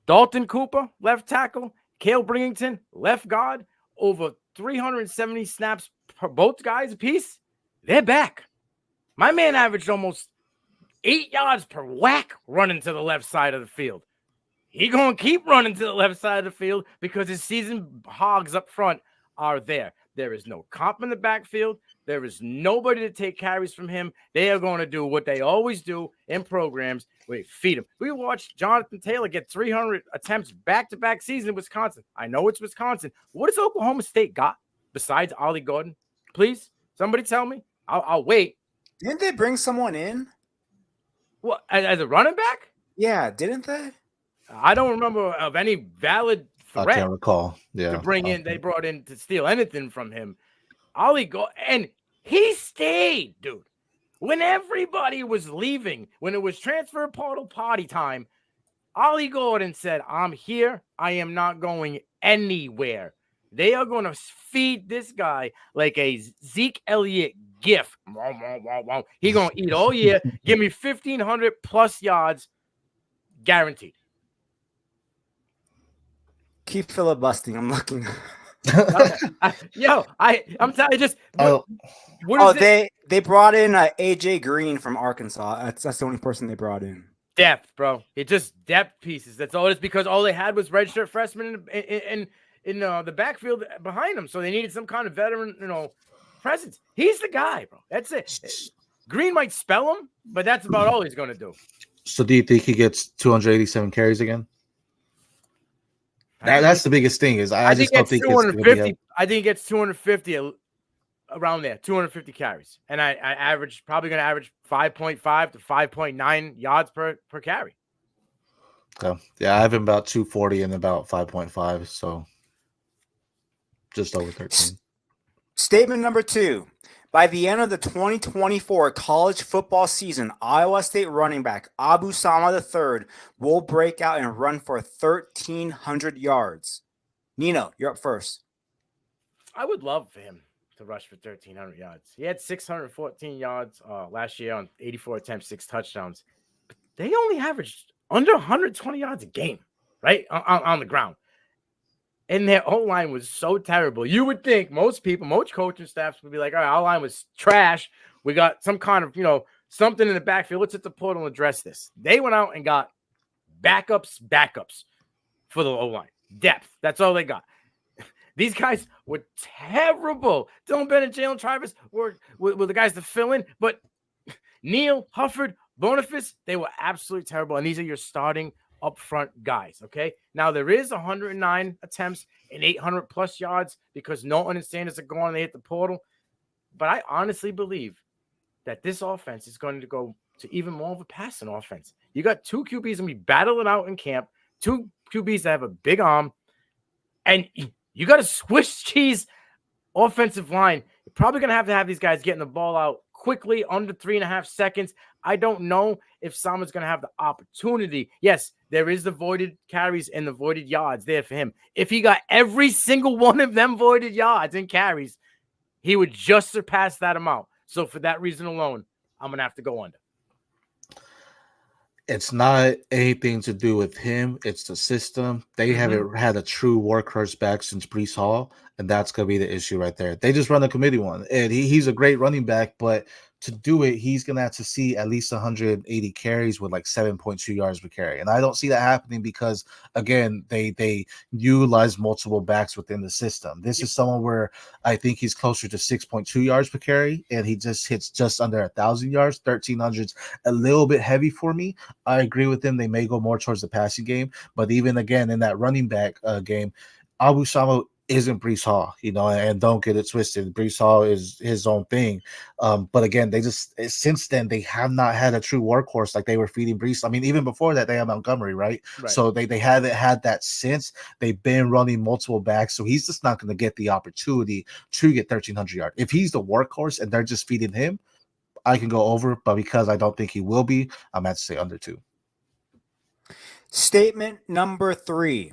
Dalton Cooper, left tackle. Cale Bringington, left guard. Over 370 snaps per both guys apiece. They're back. My man averaged almost 8 yards per whack running to the left side of the field. He going to keep running to the left side of the field because his seasoned hogs up front are there. There is no comp in the backfield. There is nobody to take carries from him. They are going to do what they always do in programs. We feed him. We watched Jonathan Taylor get 300 attempts back-to-back season in Wisconsin. I know it's Wisconsin. What has Oklahoma State got besides Ollie Gordon? Please, somebody tell me. I'll wait. Didn't they bring someone in? What, as a running back? Yeah, didn't they? I don't remember of any valid threat I can't recall. Yeah, to bring in. They brought in to steal anything from him. Ollie and he stayed, dude. When everybody was leaving, when it was transfer portal party time, Ollie Gordon said, "I'm here. I am not going anywhere." They are going to feed this guy like a Zeke Elliott gif. He going to eat all year. Give me 1,500 plus yards, guaranteed. Keep filibustering. I'm looking. I'm telling you, just they brought in AJ Green from Arkansas. That's the only person they brought in. Depth, bro. It's just depth pieces. That's all it is, because all they had was redshirt freshmen in the backfield behind them. So they needed some kind of veteran, presence. He's the guy, bro. That's it. Green might spell him, but that's about all he's going to do. So do you think he gets 287 carries again? That's the biggest thing. Is I just don't think it's 250. I think he gets 250 around there, 250 carries, and I probably going to average 5.5 to 5.9 yards per carry. Yeah, I have him about 240 and about 5.5, so just over 13. Statement number 2. By the end of the 2024 college football season, Iowa State running back Abu Sama III will break out and run for 1,300 yards. Nino, you're up first. I would love for him to rush for 1,300 yards. He had 614 yards last year on 84 attempts, 6 touchdowns. But they only averaged under 120 yards a game, right, on the ground. And their O-line was so terrible. You would think most coaching staffs would be like, all right, our line was trash. We got some kind of, something in the backfield. Let's hit the portal and address this. They went out and got backups for the O-line. Depth. That's all they got. These guys were terrible. Dylan Bennett, Jalen Travis were the guys to fill in. But Neal, Hufford, Boniface, they were absolutely terrible. And these are your starting upfront guys, okay? Now, there is 109 attempts and 800-plus yards because Norton and Sanders are gone and they hit the portal. But I honestly believe that this offense is going to go to even more of a passing offense. You got 2 QBs going to be battling out in camp, 2 QBs that have a big arm, and you got a Swiss cheese offensive line. You're probably going to have these guys getting the ball out quickly, under 3.5 seconds. I don't know if Sama's going to have the opportunity. Yes, there is the voided carries and the voided yards there for him. If he got every single one of them voided yards and carries, he would just surpass that amount. So for that reason alone, I'm going to have to go under. It's not anything to do with him. It's the system. They haven't had a true workhorse back since Breece Hall, and that's going to be the issue right there. They just run a committee one, and he's a great running back, but to do it, he's going to have to see at least 180 carries with like 7.2 yards per carry. And I don't see that happening because, again, they utilize multiple backs within the system. This is someone where I think he's closer to 6.2 yards per carry, and he just hits just under 1,000 yards. 1,300's a little bit heavy for me. I agree with them. They may go more towards the passing game, but even again in that running back game, Abu Sama isn't Breece Hall, and don't get it twisted. Breece Hall is his own thing. But again, they just since then they have not had a true workhorse like they were feeding Breece. I mean, even before that, they had Montgomery, right? So they haven't had that since. They've been running multiple backs, so he's just not going to get the opportunity to get 1,300 yards. If he's the workhorse and they're just feeding him, I can go over, but because I don't think he will be, I'm going to say under 2. Statement number 3.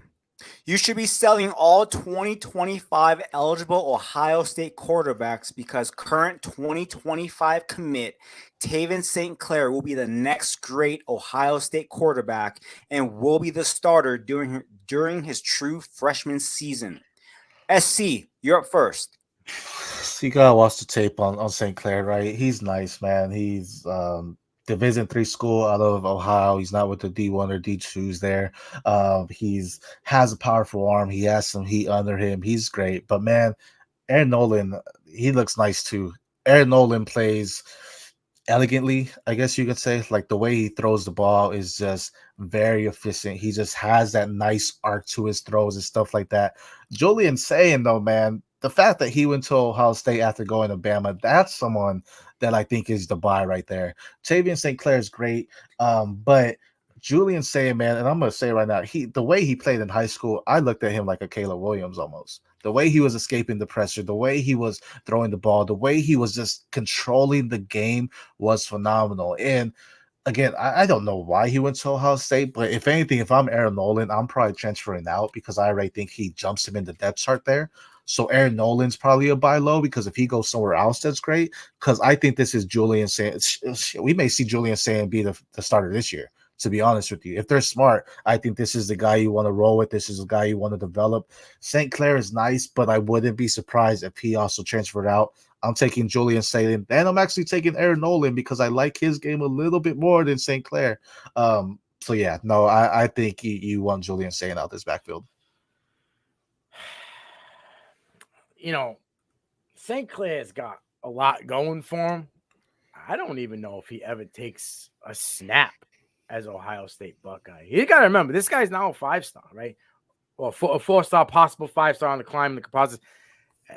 You should be selling all 2025 eligible Ohio State quarterbacks because current 2025 commit Taven St. Clair will be the next great Ohio State quarterback and will be the starter during his true freshman season. SC, you're up first. So you gotta watch the tape on St. Clair, right? He's nice, man. He's Division III school out of Ohio. He's not with the D1 or D2s there. He's has a powerful arm. He has some heat under him. He's great. But man, Aaron Nolan, he looks nice too. Aaron Nolan plays elegantly, I guess you could say. Like the way he throws the ball is just very efficient. He just has that nice arc to his throws and stuff like that. Julian saying though, man, the fact that he went to Ohio State after going to Bama, that's someone that I think is the buy right there. Tavian St. Clair is great, but Julian saying, man, and I'm going to say right now, the way he played in high school, I looked at him like a Caleb Williams almost. The way he was escaping the pressure, the way he was throwing the ball, the way he was just controlling the game was phenomenal. And again, I don't know why he went to Ohio State, but if anything, if I'm Aaron Nolan, I'm probably transferring out because I already think he jumps him in the depth chart there. So Aaron Nolan's probably a buy low because if he goes somewhere else, that's great. Because I think this is Julian saying we may see Julian saying be the starter this year. To be honest with you, if they're smart, I think this is the guy you want to roll with. This is the guy you want to develop. St. Clair is nice, but I wouldn't be surprised if he also transferred out. I'm taking Julian Sayin, and I'm actually taking Aaron Nolan because I like his game a little bit more than St. Clair. So yeah, no, I think you want Julian Sayin out this backfield. St. Clair's got a lot going for him. I don't even know if he ever takes a snap as Ohio State Buckeye. You got to remember, this guy's now a 5-star, right? Or a 4-star, possible 5-star on the climb in the composites.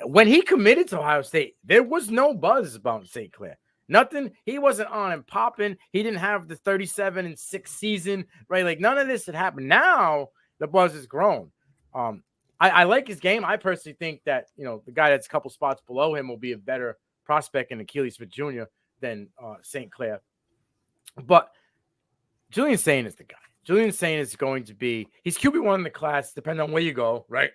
When he committed to Ohio State, there was no buzz about St. Clair. Nothing. He wasn't on and popping. He didn't have the 37-6 season, right? Like none of this had happened. Now the buzz has grown. I like his game. I personally think that, the guy that's a couple spots below him will be a better prospect in Achilles Smith Jr. than St. Clair. But Julian Sain is the guy. Julian Sain is going to be, he's QB1 in the class, depending on where you go, right?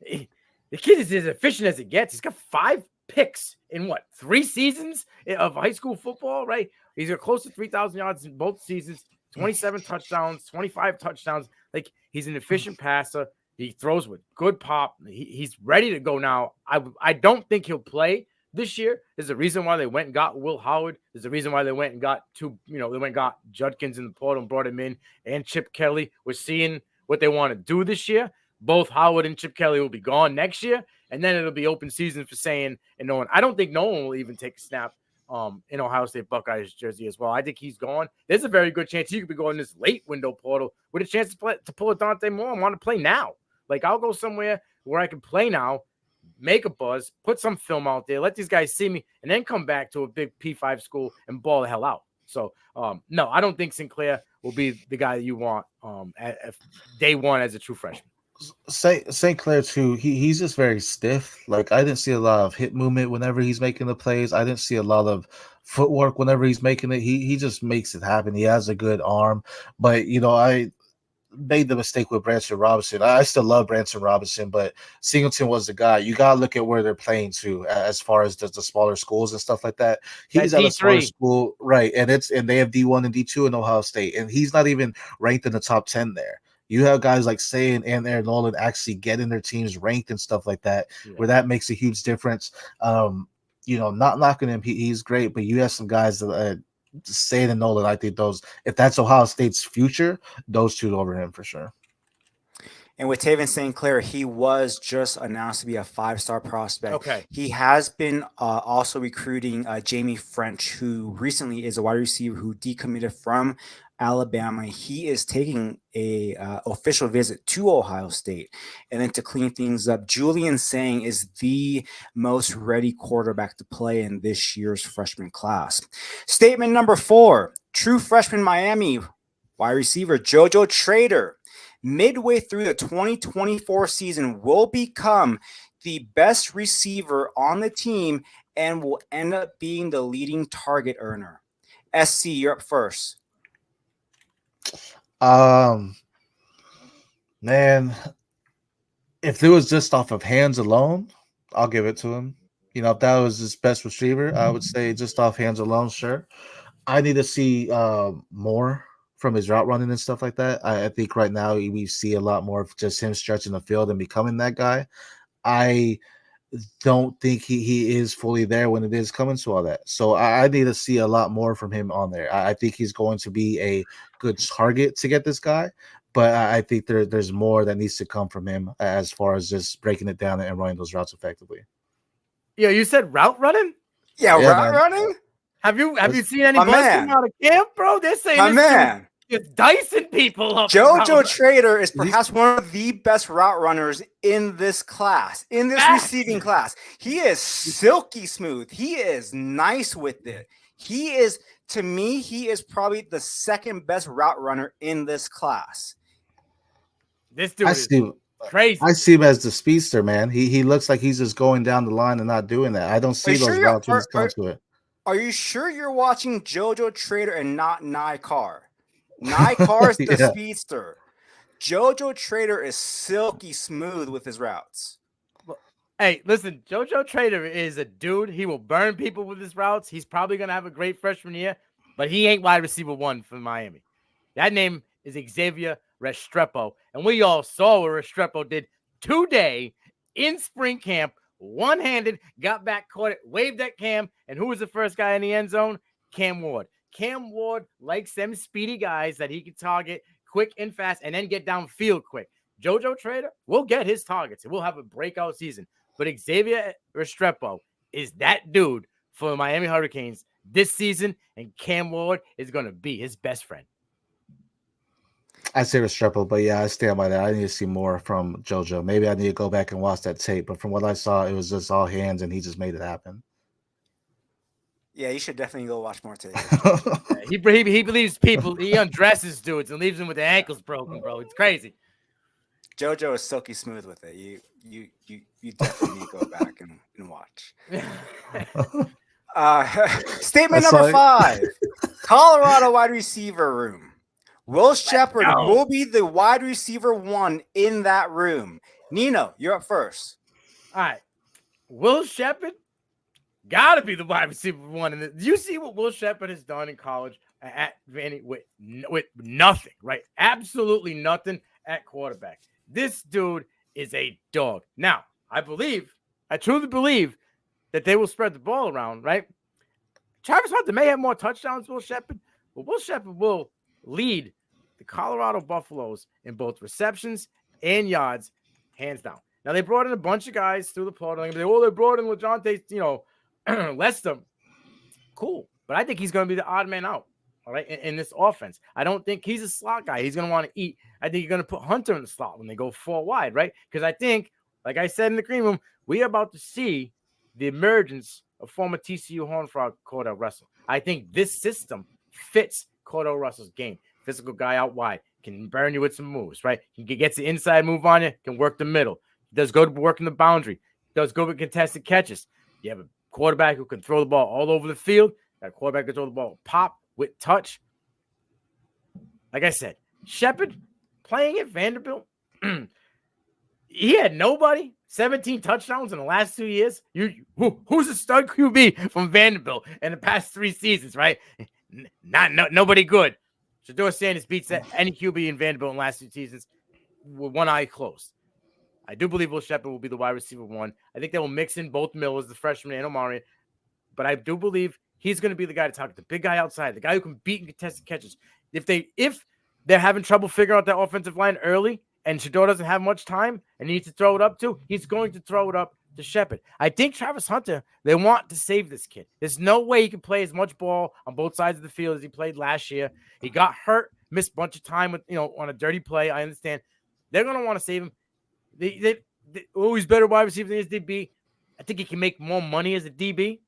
The kid is as efficient as it gets. He's got 5 picks in 3 seasons of high school football, right? He's got close to 3,000 yards in both seasons, 27 touchdowns, 25 touchdowns. Like, he's an efficient passer. He throws with good pop. He's ready to go now. I don't think he'll play this year. There's a reason why they went and got Will Howard. There's a reason why they went and got they went and got Judkins in the portal and brought him in, and Chip Kelly. We're seeing what they want to do this year. Both Howard and Chip Kelly will be gone next year, and then it'll be open season for Sain and Nolan. I don't think Nolan will even take a snap in Ohio State Buckeyes jersey as well. I think he's gone. There's a very good chance he could be going this late window portal with a chance to pull a Dante Moore and want to play now. Like, I'll go somewhere where I can play now, make a buzz, put some film out there, let these guys see me, and then come back to a big P5 school and ball the hell out. So, no, I don't think Sinclair will be the guy that you want at day one as a true freshman. St. Clair too. He's just very stiff. Like, I didn't see a lot of hip movement whenever he's making the plays. I didn't see a lot of footwork whenever he's making it. He just makes it happen. He has a good arm, but I made the mistake with Branson Robinson. I still love Branson Robinson, but Singleton was the guy. You gotta look at where they're playing to as far as the smaller schools and stuff like that. He's at a smaller school, right? And they have D1 and D2 in Ohio State, and he's not even ranked in the top 10 there. You have guys like Sain and Aaron Nolan actually getting their teams ranked and stuff like that, where that makes a huge difference. Not knocking him, he's great, but you have some guys that Sain and Nolan, I think if that's Ohio State's future, those two over him for sure. And with Taven St. Clair, he was just announced to be a 5-star prospect. Okay. He has been also recruiting Jamie French, who recently is a wide receiver who decommitted from Alabama. He is taking a official visit to Ohio State. And then to clean things up, Julian Sain is the most ready quarterback to play in this year's freshman class. Statement number 4, true freshman Miami wide receiver JoJo Trader, midway through the 2024 season, will become the best receiver on the team and will end up being the leading target earner. SC, you're up first. Man, if it was just off of hands alone, I'll give it to him. If that was his best receiver, I would say just off hands alone, sure. I need to see more from his route running and stuff like that. I think right now we see a lot more of just him stretching the field and becoming that guy. I don't think he is fully there when it is coming to all that. So I need to see a lot more from him on there. I think he's going to be a good target to get this guy, but I think there's more that needs to come from him as far as just breaking it down and running those routes effectively. Yeah, you said route running? Yeah, route running? Have you seen any buzz coming out of camp, bro? They're saying it's dicing people up. JoJo Trader is perhaps one of the best route runners in this class, in this receiving class. He is silky smooth. He is nice with it. To me, he is probably the second best route runner in this class. This dude is crazy. I see him as the speedster, man. He looks like he's just going down the line and not doing that. I don't see those routes when he's coming to it. Are you sure you're watching JoJo Trader and not Nye Carr? Nye Carr is the speedster. JoJo Trader is silky smooth with his routes. Hey, listen, JoJo Trader is a dude. He will burn people with his routes. He's probably going to have a great freshman year, but he ain't wide receiver 1 for Miami. That name is Xavier Restrepo, and we all saw what Restrepo did today in spring camp, one-handed, got back, caught it, waved at Cam, and who was the first guy in the end zone? Cam Ward. Cam Ward likes them speedy guys that he can target quick and fast and then get downfield quick. JoJo Trader will get his targets and we'll have a breakout season. But Xavier Restrepo is that dude for the Miami Hurricanes this season, and Cam Ward is going to be his best friend. I say Restrepo, but yeah, I stand by that. I need to see more from JoJo. Maybe I need to go back and watch that tape, but from what I saw, it was just all hands and he just made it happen. Yeah, you should definitely go watch more today. He believes people. He undresses dudes and leaves them with their ankles broken, bro. It's crazy. JoJo is silky smooth with it. you definitely need to go back and watch. Statement That's number like- 5. Colorado wide receiver room. Will Shepard go. will be the wide receiver 1 in that room. Nino, you're up first. All right. Will Shepard got to be the wide receiver 1. And you see what Will Shepard has done in college at Vandy with nothing, right? Absolutely nothing at quarterback. This dude is a dog. Now, I truly believe that they will spread the ball around, right? Travis Hunter may have more touchdowns than Will Shepard, but Will Shepard will lead the Colorado Buffaloes in both receptions and yards, hands down. Now, they brought in a bunch of guys through the portal. They brought in LeJohntay, Lester. Cool. But I think he's going to be the odd man out, all right, in this offense. I don't think he's a slot guy. He's going to want to eat. I think you're going to put Hunter in the slot when they go 4 wide, right? Because I think, like I said in the green room, we are about to see the emergence of former TCU Horned Frog Cordell Russell. I think this system fits Cordell Russell's game. Physical guy out wide, can burn you with some moves, right? He gets the inside move on you, can work the middle. Does good work in the boundary. Does good with contested catches. You have a quarterback who can throw the ball all over the field. That quarterback can throw the ball pop with touch. Like I said, Shepard playing at Vanderbilt, he had nobody. 17 touchdowns in the last 2 years. Who's a stud QB from Vanderbilt in the past 3 seasons, right? Nobody good. Shedeur Sanders beats any QB in Vanderbilt in the last 2 seasons with one eye closed. I do believe Will Shepard will be the wide receiver 1. I think they will mix in both Millers, the freshman, and Omari. But I do believe he's going to be the guy to target, the big guy outside, the guy who can beat and contested catches. If they're having trouble figuring out that offensive line early and Shedeur doesn't have much time and needs to throw it up to, he's going to throw it up to Shepard. I think Travis Hunter, they want to save this kid. There's no way he can play as much ball on both sides of the field as he played last year. He got hurt, missed a bunch of time with on a dirty play. I understand. They're going to want to save him. They always better wide receiver than his DB. I think he can make more money as a DB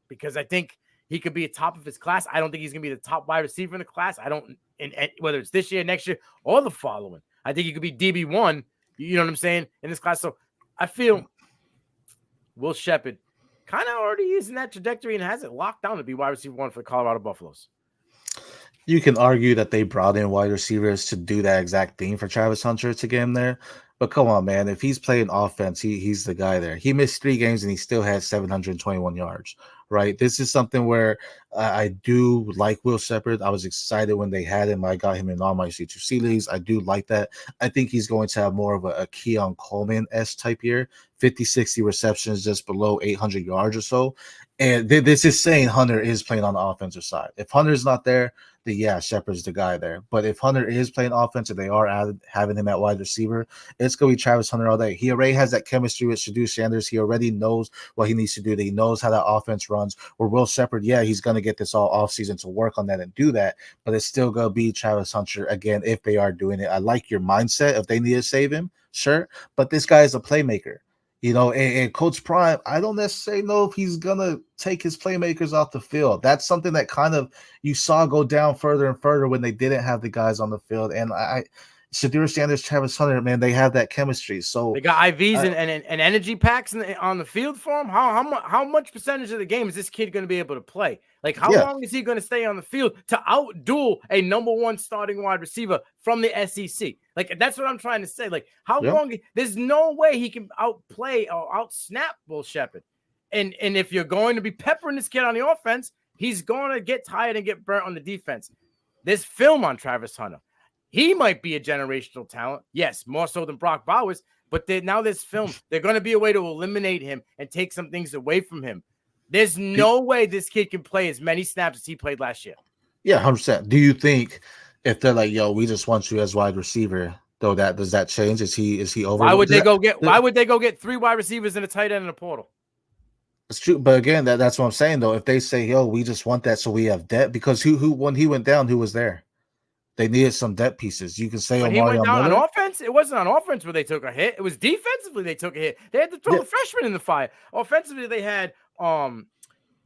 because I think he could be a top of his class. I don't think he's going to be the top wide receiver in the class. I don't, and whether it's this year, next year, or the following. I think he could be DB1, you know what I'm saying, in this class. So I feel Will Shepard kind of already is in that trajectory and has it locked down to be wide receiver 1 for the Colorado Buffaloes. You can argue that they brought in wide receivers to do that exact thing for Travis Hunter to get him there. But come on, man. If he's playing offense, he's the guy there. He missed 3 games and he still had 721 yards, right? This is something where I do like Will Shepard. I was excited when they had him. I got him in all my C2C leagues. I do like that. I think he's going to have more of a Keon Coleman-esque type year, 50, 60 receptions, just below 800 yards or so. And this is saying Hunter is playing on the offensive side. If Hunter's not there, then yeah, Shepard's the guy there. But if Hunter is playing offensive, they are having him at wide receiver, it's going to be Travis Hunter all day. He already has that chemistry with Shedeur Sanders. He already knows what he needs to do. He knows how that offense runs. Where Will Shepard, yeah, he's going to get this all offseason to work on that and do that. But it's still going to be Travis Hunter again if they are doing it. I like your mindset. If they need to save him, sure. But this guy is a playmaker. And Coach Prime, I don't necessarily know if he's going to take his playmakers off the field. That's something that kind of you saw go down further and further when they didn't have the guys on the field. And Shedeur Sanders, Travis Hunter, man, they have that chemistry. So they got IVs and energy packs on the field for him. How much percentage of the game is this kid going to be able to play? Like, how long is he going to stay on the field to outduel a number 1 starting wide receiver from the SEC? Like, that's what I'm trying to say. Like, how long? There's no way he can outplay or outsnap Will Shepard. And if you're going to be peppering this kid on the offense, he's going to get tired and get burnt on the defense. There's film on Travis Hunter. He might be a generational talent. Yes, more so than Brock Bowers. But now there's film. There's going to be a way to eliminate him and take some things away from him. There's no way this kid can play as many snaps as he played last year. Yeah, 100%. Do you think if they're like, yo, we just want you as wide receiver, though, does that change? Is he over? Why would they go get 3 wide receivers and a tight end in a portal? It's true, but again, that's what I'm saying though. If they say, yo, we just want that so we have depth, because who when he went down, who was there? They needed some depth pieces. You can say when he went down on offense, it wasn't on offense where they took a hit. It was defensively they took a hit. They had to throw the freshman in the fire. Offensively, they had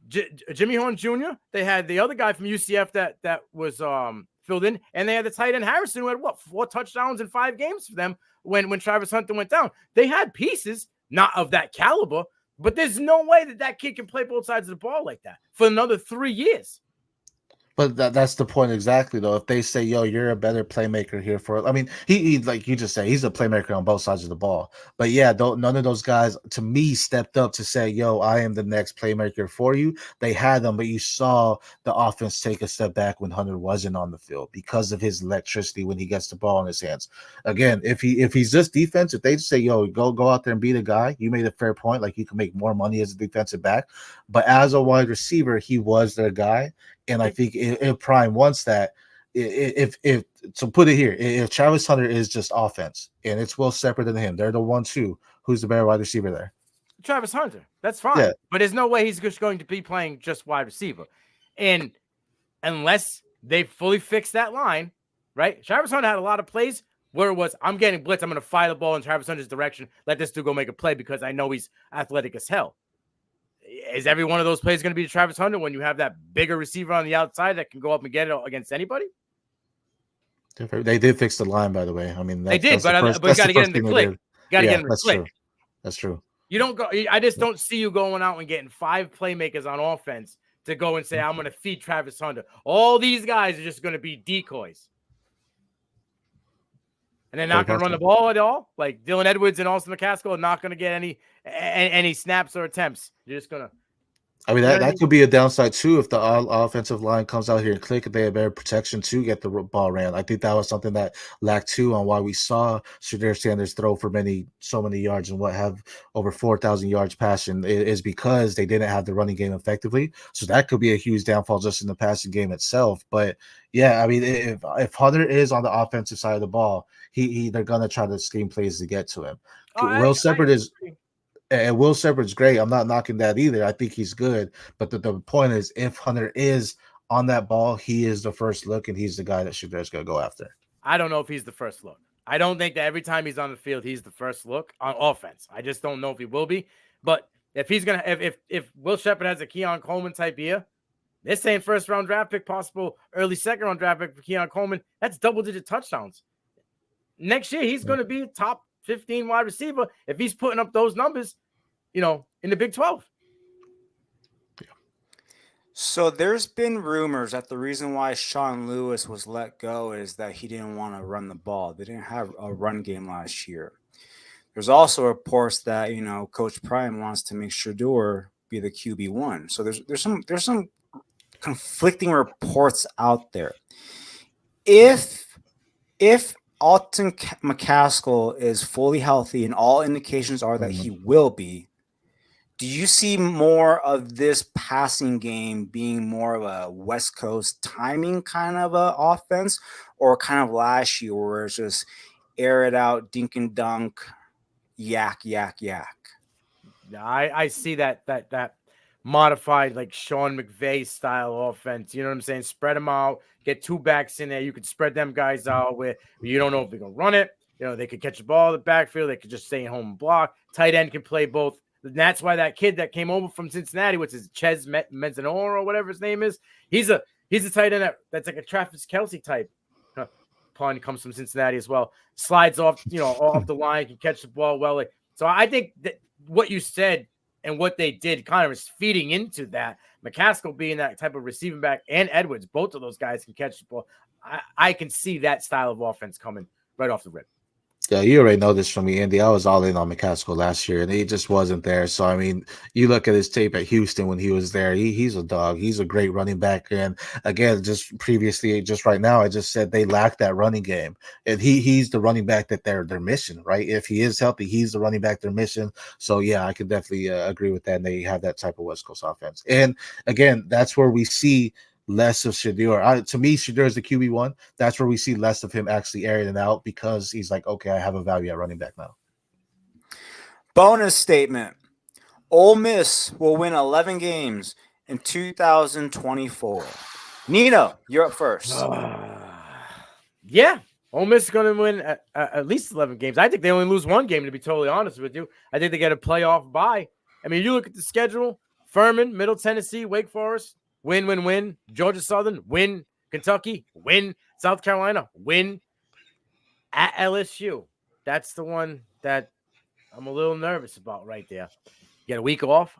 Jimmy Horn Jr. They had the other guy from UCF that was filled in, and they had the tight end Harrison who had 4 touchdowns in 5 games for them when Travis Hunter went down. They had pieces, not of that caliber, but there's no way that kid can play both sides of the ball like that for another 3 years. But that's the point exactly, though. If they say, "Yo, you're a better playmaker here for," I mean, he like you just say, he's a playmaker on both sides of the ball. But yeah, none of those guys to me stepped up to say, "Yo, I am the next playmaker for you." They had them, but you saw the offense take a step back when Hunter wasn't on the field because of his electricity when he gets the ball in his hands. Again, if he's just defense, if they just say, "Yo, go out there and be the guy," you made a fair point. Like, you can make more money as a defensive back, but as a wide receiver, he was their guy. And I think if Prime wants that, if so put it here, if Travis Hunter is just offense and it's Will Separate than him, they're the 1-2. Who's the better wide receiver there? Travis Hunter. That's fine. Yeah. But there's no way he's just going to be playing just wide receiver. And unless they fully fix that line, right? Travis Hunter had a lot of plays where it was, I'm getting blitz, I'm going to fire the ball in Travis Hunter's direction, let this dude go make a play because I know he's athletic as hell. Is every one of those plays going to be to Travis Hunter when you have that bigger receiver on the outside that can go up and get it against anybody? They did fix the line, by the way. I mean, they did, but you got to get him to click. Got to get him to click. True. That's true. You don't go. I just don't see you going out and getting 5 playmakers on offense to go and say, I'm going to feed Travis Hunter. All these guys are just going to be decoys. And they're not going to run the ball at all. Like Dylan Edwards and Austin McCaskill are not going to get any snaps or attempts. You're just going to. I mean, that could be a downside too if the offensive line comes out here and click. If they have better protection to get the ball ran. I think that was something that lacked too on why we saw Shedeur Sanders throw for so many yards and have over 4,000 yards passing is because they didn't have the running game effectively. So that could be a huge downfall just in the passing game itself. But yeah, I mean, if Hunter is on the offensive side of the ball, they're gonna try to scheme plays to get to him. Will Separate's great. I'm not knocking that either. I think he's good. But the point is, if Hunter is on that ball, he is the first look, and he's the guy that Shedeur's going to go after. I don't know if he's the first look. I don't think that every time he's on the field, he's the first look on offense. I just don't know if he will be. But if he's going to – if Will Sheppard has a Keon Coleman type year, they're saying first-round draft pick, possible early second-round draft pick for Keon Coleman. That's double-digit touchdowns. Next year, he's going to be top 15 wide receiver if he's putting up those numbers, in the Big 12. Yeah. So there's been rumors that the reason why Sean Lewis was let go is that he didn't want to run the ball. They didn't have a run game last year. There's also reports that, Coach Prime wants to make Shedeur be the QB1. So there's some conflicting reports out there. If Alton McCaskill is fully healthy and all indications are that he will be, do you see more of this passing game being more of a West Coast timing kind of a offense, or kind of last year where it's just air it out, dink and dunk, yak? I see that modified like Sean McVay style offense. You know what I'm saying? Spread them out, get 2 backs in there. You could spread them guys out where you don't know if they're going to run it. They could catch the ball in the backfield. They could just stay home and block. Tight end can play both. And that's why that kid that came over from Cincinnati, which is Ches Mezzanor or whatever his name is, he's a tight end that's like a Travis Kelce type. Pun comes from Cincinnati as well. Slides off, off the line, can catch the ball well. So I think that what you said and what they did kind of is feeding into that. McCaskill being that type of receiving back, and Edwards, both of those guys can catch the ball. I can see that style of offense coming right off the rip. Yeah, you already know this from me, Andy. I was all in on McCaskill last year, and he just wasn't there. So, I mean, you look at his tape at Houston when he was there. He's a dog. He's a great running back. And, again, just right now, I just said they lack that running game. And he's the running back that they're missing, right? If he is healthy, he's the running back they're missing. So, yeah, I could definitely agree with that. And they have that type of West Coast offense. And, again, that's where we see – less of Shedeur. To me, Shedeur is the QB1. That's where we see less of him actually airing it out because he's like, okay, I have a value at running back now. Bonus statement. Ole Miss will win 11 games in 2024. Nino, you're up first. Yeah. Ole Miss is going to win at least 11 games. I think they only lose 1 game, to be totally honest with you. I think they get a playoff bye. I mean, you look at the schedule, Furman, Middle Tennessee, Wake Forest, win. Georgia Southern, win. Kentucky, win. South Carolina, win. At LSU, that's the one that I'm a little nervous about right there. You get a week off.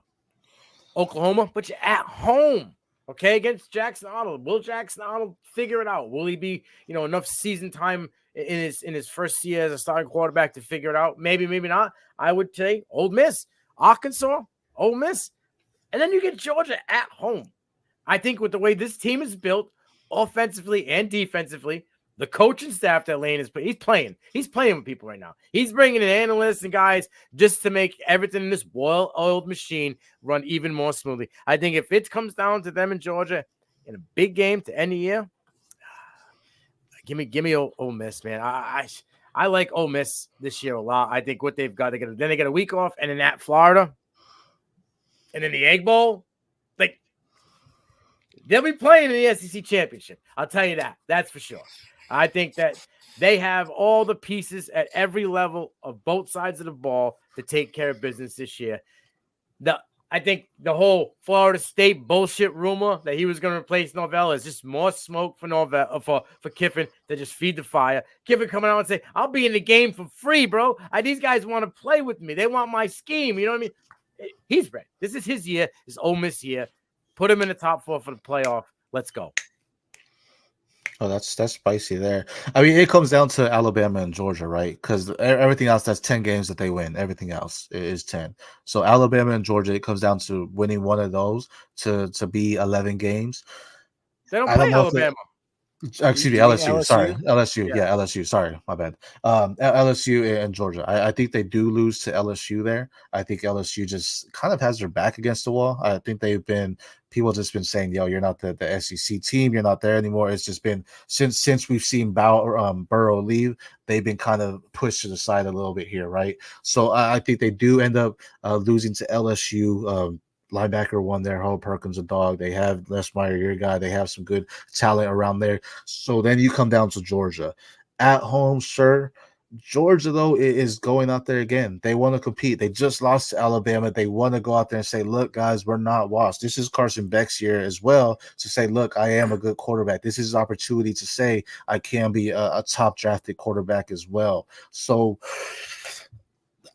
Oklahoma, but you're at home, okay, against Jackson Arnold. Will Jackson Arnold figure it out? Will he be, enough season time in his first year as a starting quarterback to figure it out? Maybe, maybe not. I would say Ole Miss, Arkansas, Ole Miss, and then you get Georgia at home. I think with the way this team is built, offensively and defensively, the coaching staff that Lane is playing. He's playing with people right now. He's bringing in analysts and guys just to make everything in this well-oiled machine run even more smoothly. I think if it comes down to them in Georgia in a big game to end the year, give me Ole Miss, man. I like Ole Miss this year a lot. I think what they've got, they get a week off, and then at Florida, and then the Egg Bowl, like they'll be playing in the SEC championship. I'll tell you that. That's for sure. I think that they have all the pieces at every level of both sides of the ball to take care of business this year. I think the whole Florida State bullshit rumor that he was going to replace Norvell is just more smoke for Norvell for Kiffin to just feed the fire. Kiffin coming out and say, "I'll be in the game for free, bro. These guys want to play with me. They want my scheme." You know what I mean? He's ready. This is his year. His Ole Miss year. Put him in the top 4 for the playoff. Let's go. Oh, that's spicy there. I mean, it comes down to Alabama and Georgia, right? Because everything else, that's 10 games that they win. Everything else is 10. So Alabama and Georgia, it comes down to winning one of those to be 11 games. They don't play Alabama. Excuse me, LSU. Sorry, LSU. Yeah, LSU. Sorry, my bad. LSU and Georgia. I think they do lose to LSU there. I think LSU just kind of has their back against the wall. I think people just been saying, "Yo, you're not the SEC team. You're not there anymore." It's just been since we've seen Burrow leave, they've been kind of pushed to the side a little bit here, right? So I think they do end up losing to LSU. Linebacker one there, Hall Perkins, a dog. They have Les Meyer, your guy. They have some good talent around there. So then you come down to Georgia. At home, sure. Georgia, though, is going out there again. They want to compete. They just lost to Alabama. They want to go out there and say, "Look, guys, we're not washed." This is Carson Beck's year as well to say, "Look, I am a good quarterback." This is his opportunity to say, "I can be a top drafted quarterback as well." So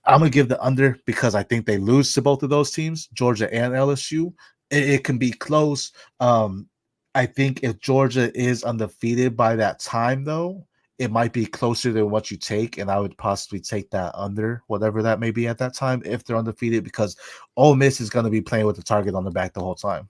I'm going to give the under because I think they lose to both of those teams, Georgia and LSU. It can be close. I think if Georgia is undefeated by that time, though, it might be closer than what you take, and I would possibly take that under, whatever that may be at that time, if they're undefeated, because Ole Miss is going to be playing with the target on the back the whole time.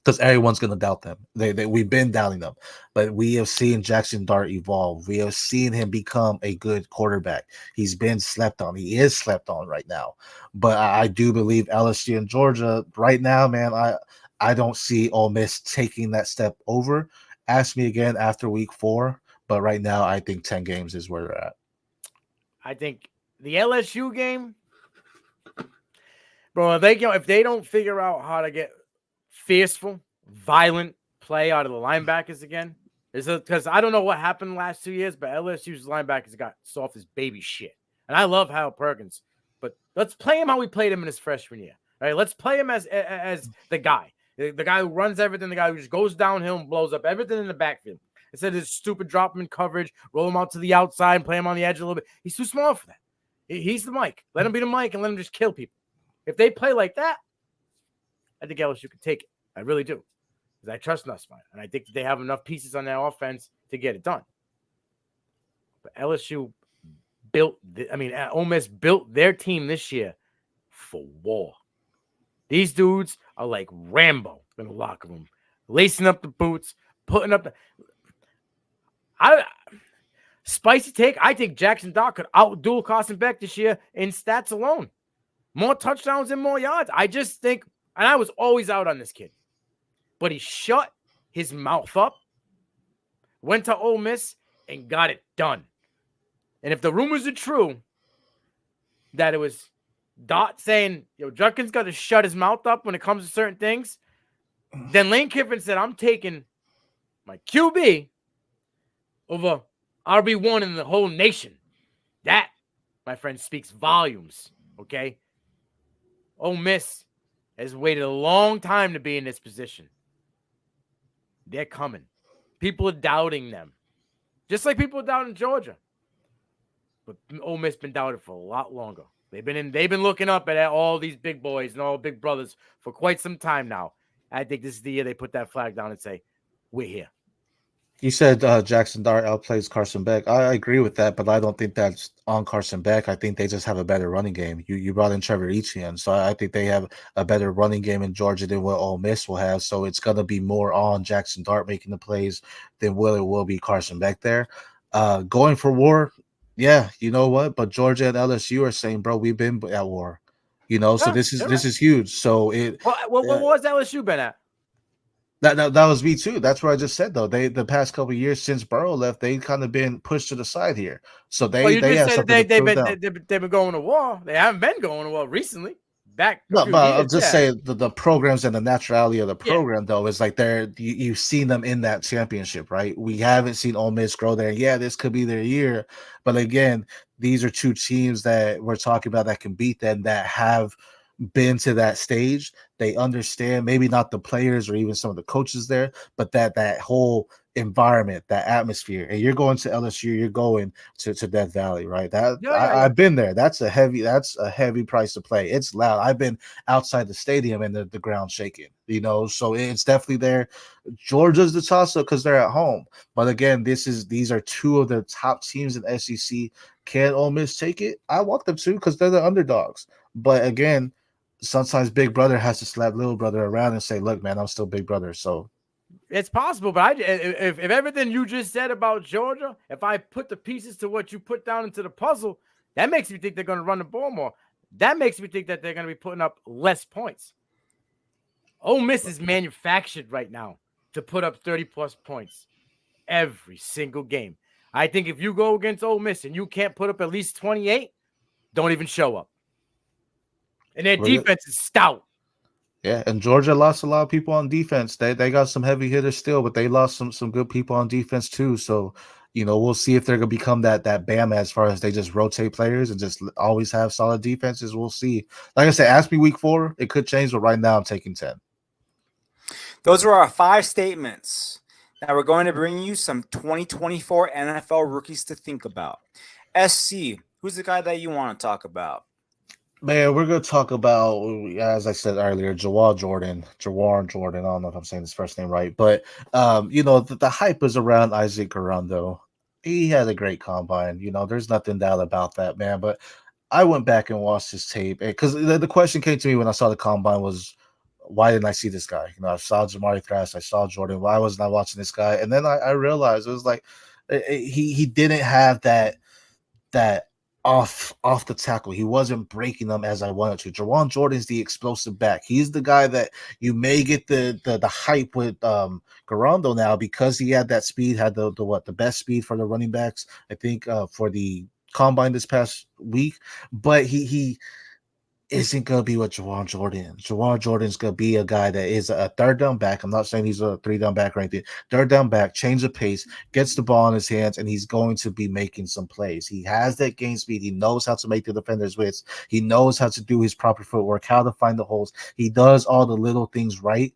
Because everyone's going to doubt them. We've been doubting them. But we have seen Jackson Dart evolve. We have seen him become a good quarterback. He's been slept on. He is slept on right now. But I do believe LSU and Georgia right now, man, I don't see Ole Miss taking that step over. Ask me again after week 4. But right now, I think 10 games is where they're at. I think the LSU game, bro, if they don't figure out how to get fierceful, violent play out of the linebackers again. Because I don't know what happened the last 2 years, but LSU's linebackers got soft as baby shit. And I love Hal Perkins, but let's play him how we played him in his freshman year. All right, let's play him as the guy who runs everything, the guy who just goes downhill and blows up everything in the backfield. Instead of this stupid drop him in coverage, roll him out to the outside and play him on the edge a little bit. He's too small for that. He's the Mike. Let him be the Mike and let him just kill people. If they play like that, I think LSU can take it. I really do. Because I trust Nussmeier. And I think that they have enough pieces on their offense to get it done. But LSU Ole Miss built their team this year for war. These dudes are like Rambo in the locker room. Lacing up the boots, putting up the... Spicy take. I think Jackson Dart could outduel Carson Beck this year in stats alone. More touchdowns and more yards. I just think... And I was always out on this kid. But he shut his mouth up, went to Ole Miss, and got it done. And if the rumors are true that it was Dot saying, "Yo, Judkins got to shut his mouth up when it comes to certain things," then Lane Kiffin said, "I'm taking my QB over RB1 in the whole nation." That, my friend, speaks volumes, okay? Ole Miss has waited a long time to be in this position. They're coming. People are doubting them, just like people are doubting Georgia. But Ole Miss been doubted for a lot longer. They've been looking up at all these big boys and all big brothers for quite some time now. I think this is the year they put that flag down and say, "We're here." You said Jackson Dart outplays Carson Beck. I agree with that, but I don't think that's on Carson Beck. I think they just have a better running game. You brought in Trevor Etienne, so I think they have a better running game in Georgia than what Ole Miss will have. So it's going to be more on Jackson Dart making the plays than will be Carson Beck there. Going for war, yeah, you know what? But Georgia and LSU are saying, bro, we've been at war. So this is huge. So what was LSU been at? That was me too. That's what I just said though. The past couple of years since Burrow left, they kind of been pushed to the side here. So they have something they've been going to war. They haven't been going to war recently. But I'll just say the programs and the naturality of the program though is like you've seen them in that championship, right? We haven't seen Ole Miss grow there. Yeah, this could be their year, but again, these are two teams that we're talking about that can beat them, that have been to that stage. They understand, maybe not the players or even some of the coaches there, but that whole environment, that atmosphere. And you're going to LSU, you're going to Death Valley, right? I've been there. That's a heavy price to play. It's loud. I've been outside the stadium and the ground shaking, so it's definitely there. Georgia's the toss-up because they're at home. But again, these are two of the top teams in SEC. Can Ole Miss take it? I want them to because they're the underdogs. But again, sometimes big brother has to slap little brother around and say, look, man, I'm still big brother. So it's possible. But if everything you just said about Georgia, if I put the pieces to what you put down into the puzzle, that makes me think they're going to run the ball more. That makes me think that they're going to be putting up less points. Ole Miss is manufactured right now to put up 30-plus points every single game. I think if you go against Ole Miss and you can't put up at least 28, don't even show up. And their defense is stout. Yeah, and Georgia lost a lot of people on defense. They got some heavy hitters still, but they lost some good people on defense too. So, we'll see if they're gonna become that Bama as far as they just rotate players and just always have solid defenses. We'll see. Like I said, ask me week 4, it could change, but right now I'm taking 10. Those are our 5 statements. Now we're going to bring you some 2024 NFL rookies to think about. SC, who's the guy that you want to talk about? Man, we're going to talk about, as I said earlier, Jawar Jordan. I don't know if I'm saying his first name right, but, the hype is around Isaac Garando. He had a great combine. There's nothing doubt about that, man. But I went back and watched his tape because the question came to me when I saw the combine was, why didn't I see this guy? I saw Jamari Thrash, I saw Jordan. Why wasn't I watching this guy? And then I realized it was like he didn't have that off the tackle. He wasn't breaking them as I wanted to. Jawan Jordan's the explosive back. He's the guy that you may get the hype with Garando now because he had that speed, had the best speed for the running backs, I think, for the combine this past week. But he isn't going to be what Jawar Jordan. Jawar Jordan's going to be a guy that is a third down back. I'm not saying he's a 3 down back right there. Third down back, change the pace, gets the ball in his hands, and he's going to be making some plays. He has that game speed. He knows how to make the defenders miss. He knows how to do his proper footwork, how to find the holes. He does all the little things right.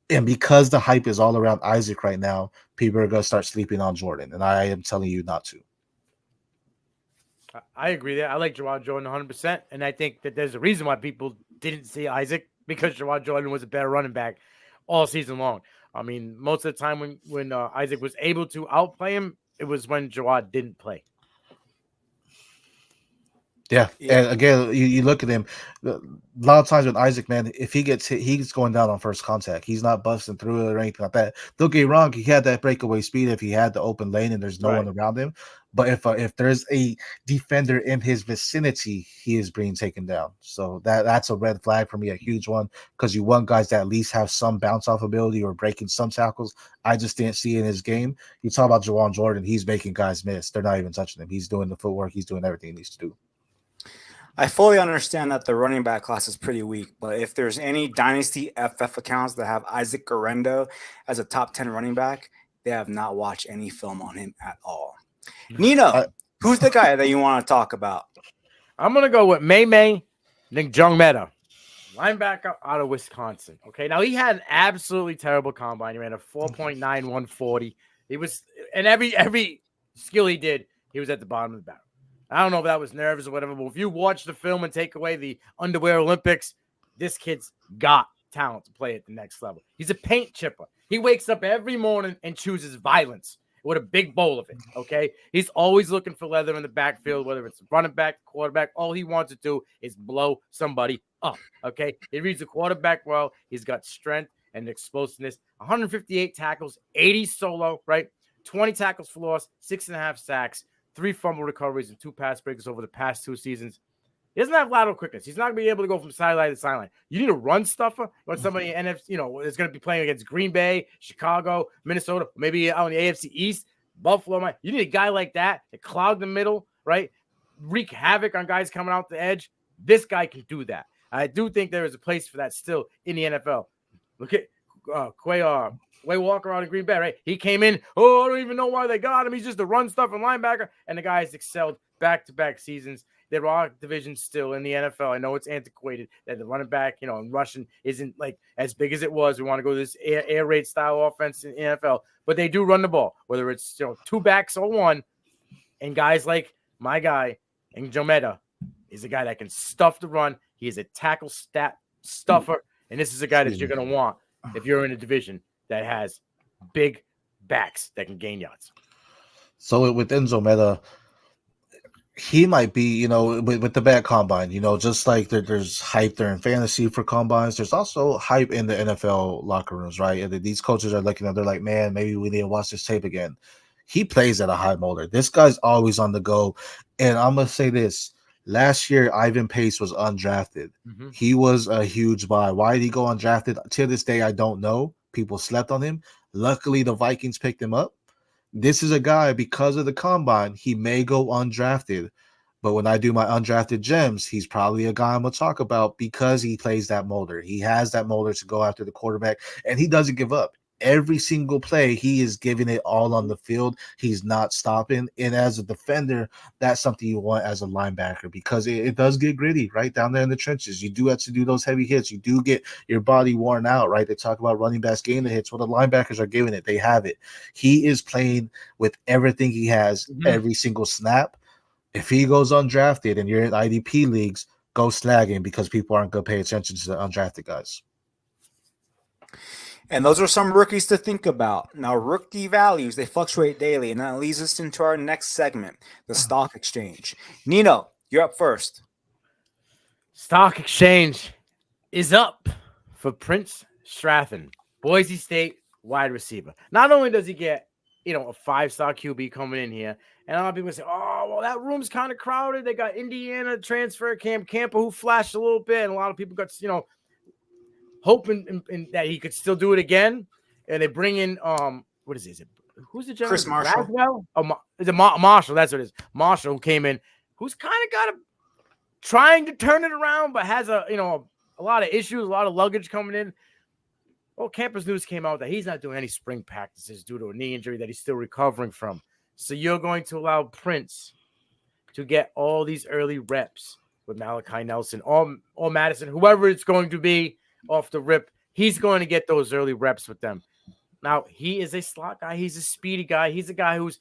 And because the hype is all around Isaac right now, people are going to start sleeping on Jordan. And I am telling you not to. I agree there. I like Jawar Jordan 100%. And I think that there's a reason why people didn't see Isaac, because Jawar Jordan was a better running back all season long. I mean, most of the time when Isaac was able to outplay him, it was when Jawar didn't play. Yeah. And again, you look at him, a lot of times with Isaac, man, if he gets hit, he's going down on first contact. He's not busting through it or anything like that. Don't get me wrong, he had that breakaway speed if he had the open lane and there's no one around him. But if there's a defender in his vicinity, he is being taken down. So that's a red flag for me, a huge one, because you want guys that at least have some bounce off ability or breaking some tackles. I just didn't see in his game. You talk about Jawan Jordan, he's making guys miss. They're not even touching him. He's doing the footwork. He's doing everything he needs to do. I fully understand that the running back class is pretty weak, but if there's any Dynasty FF accounts that have Isaac Garando as a top 10 running back, they have not watched any film on him at all. Nino, who's the guy that you want to talk about? I'm going to go with May, then Jung Meta. linebacker out of Wisconsin. Okay, now he had an absolutely terrible combine. He ran a 4.91 40. He was, and every skill he did, he was at the bottom of the barrel. I don't know if that was nerves or whatever, but if you watch the film and take away the underwear Olympics, this kid's got talent to play at the next level. He's a paint chipper. He wakes up every morning and chooses violence with a big bowl of it, okay? He's always looking for leather in the backfield, whether it's running back, quarterback. All he wants to do is blow somebody up, okay? He reads the quarterback well. He's got strength and explosiveness. 158 tackles, 80 solo, right? 20 tackles for loss, 6.5 sacks, 3 fumble recoveries, and 2 pass breaks over the past 2 seasons. He doesn't have lateral quickness. He's not going to be able to go from sideline to sideline. You need a run stuffer or somebody NFC, is going to be playing against Green Bay, Chicago, Minnesota, maybe out in the AFC East, Buffalo. You need a guy like that to cloud the middle, right? Wreak havoc on guys coming out the edge. This guy can do that. I do think there is a place for that still in the NFL. Look at Quay Walker out in Green Bay, right? He came in. I don't even know why they got him. He's just a run stuffer linebacker, and the guy has excelled back-to-back seasons. There are divisions still in the NFL. I know it's antiquated that the running back, and rushing isn't like as big as it was. We want to go to this air raid style offense in the NFL, but they do run the ball, whether it's 2 backs or 1. And guys like my guy, Njomeda, is a guy that can stuff the run. He is a tackle stat stuffer, and this is a guy that you're going to want if you're in a division that has big backs that can gain yards. So with Njomeda, he might be, with the bad combine, just like there's hype there in fantasy for combines, there's also hype in the NFL locker rooms, right? And these coaches are looking at, they're like, man, maybe we need to watch this tape again. He plays at a high motor. This guy's always on the go. And I'm going to say this. Last year, Ivan Pace was undrafted. Mm-hmm. He was a huge buy. Why did he go undrafted? To this day, I don't know. People slept on him. Luckily, the Vikings picked him up. This is a guy, because of the combine, he may go undrafted. But when I do my undrafted gems, he's probably a guy I'm going to talk about because he plays that motor. He has that motor to go after the quarterback, and he doesn't give up. Every single play, he is giving it all on the field. He's not stopping. And as a defender, that's something you want as a linebacker because it does get gritty right down there in the trenches. You do have to do those heavy hits. You do get your body worn out, right? They talk about running backs getting the hits. Well, the linebackers are giving it. They have it. He is playing with everything he has every single snap. If he goes undrafted and you're in IDP leagues, go snagging because people aren't going to pay attention to the undrafted guys. And those are some rookies to think about. Now, rookie values, they fluctuate daily, and that leads us into our next segment, the stock exchange. Nino, you're up first. Stock exchange is up for Prince Stratton, Boise State wide receiver. Not only does he get, a 5-star QB coming in here, and a lot of people say, oh, well, that room's kind of crowded. They got Indiana transfer Camper who flashed a little bit, and a lot of people got, hoping that he could still do it again. And they bring in, what is it? Who's the general? Chris Marshall. Bradwell? Oh, is it Marshall? That's what it is. Marshall, who came in, who's kind of got trying to turn it around, but has a lot of issues, a lot of luggage coming in. Well, Campus News came out that he's not doing any spring practices due to a knee injury that he's still recovering from. So you're going to allow Prince to get all these early reps with Malachi Nelson or Madison, whoever it's going to be off the rip. He's going to get those early reps with them. Now, he is a slot guy. He's a speedy guy. He's a guy who's,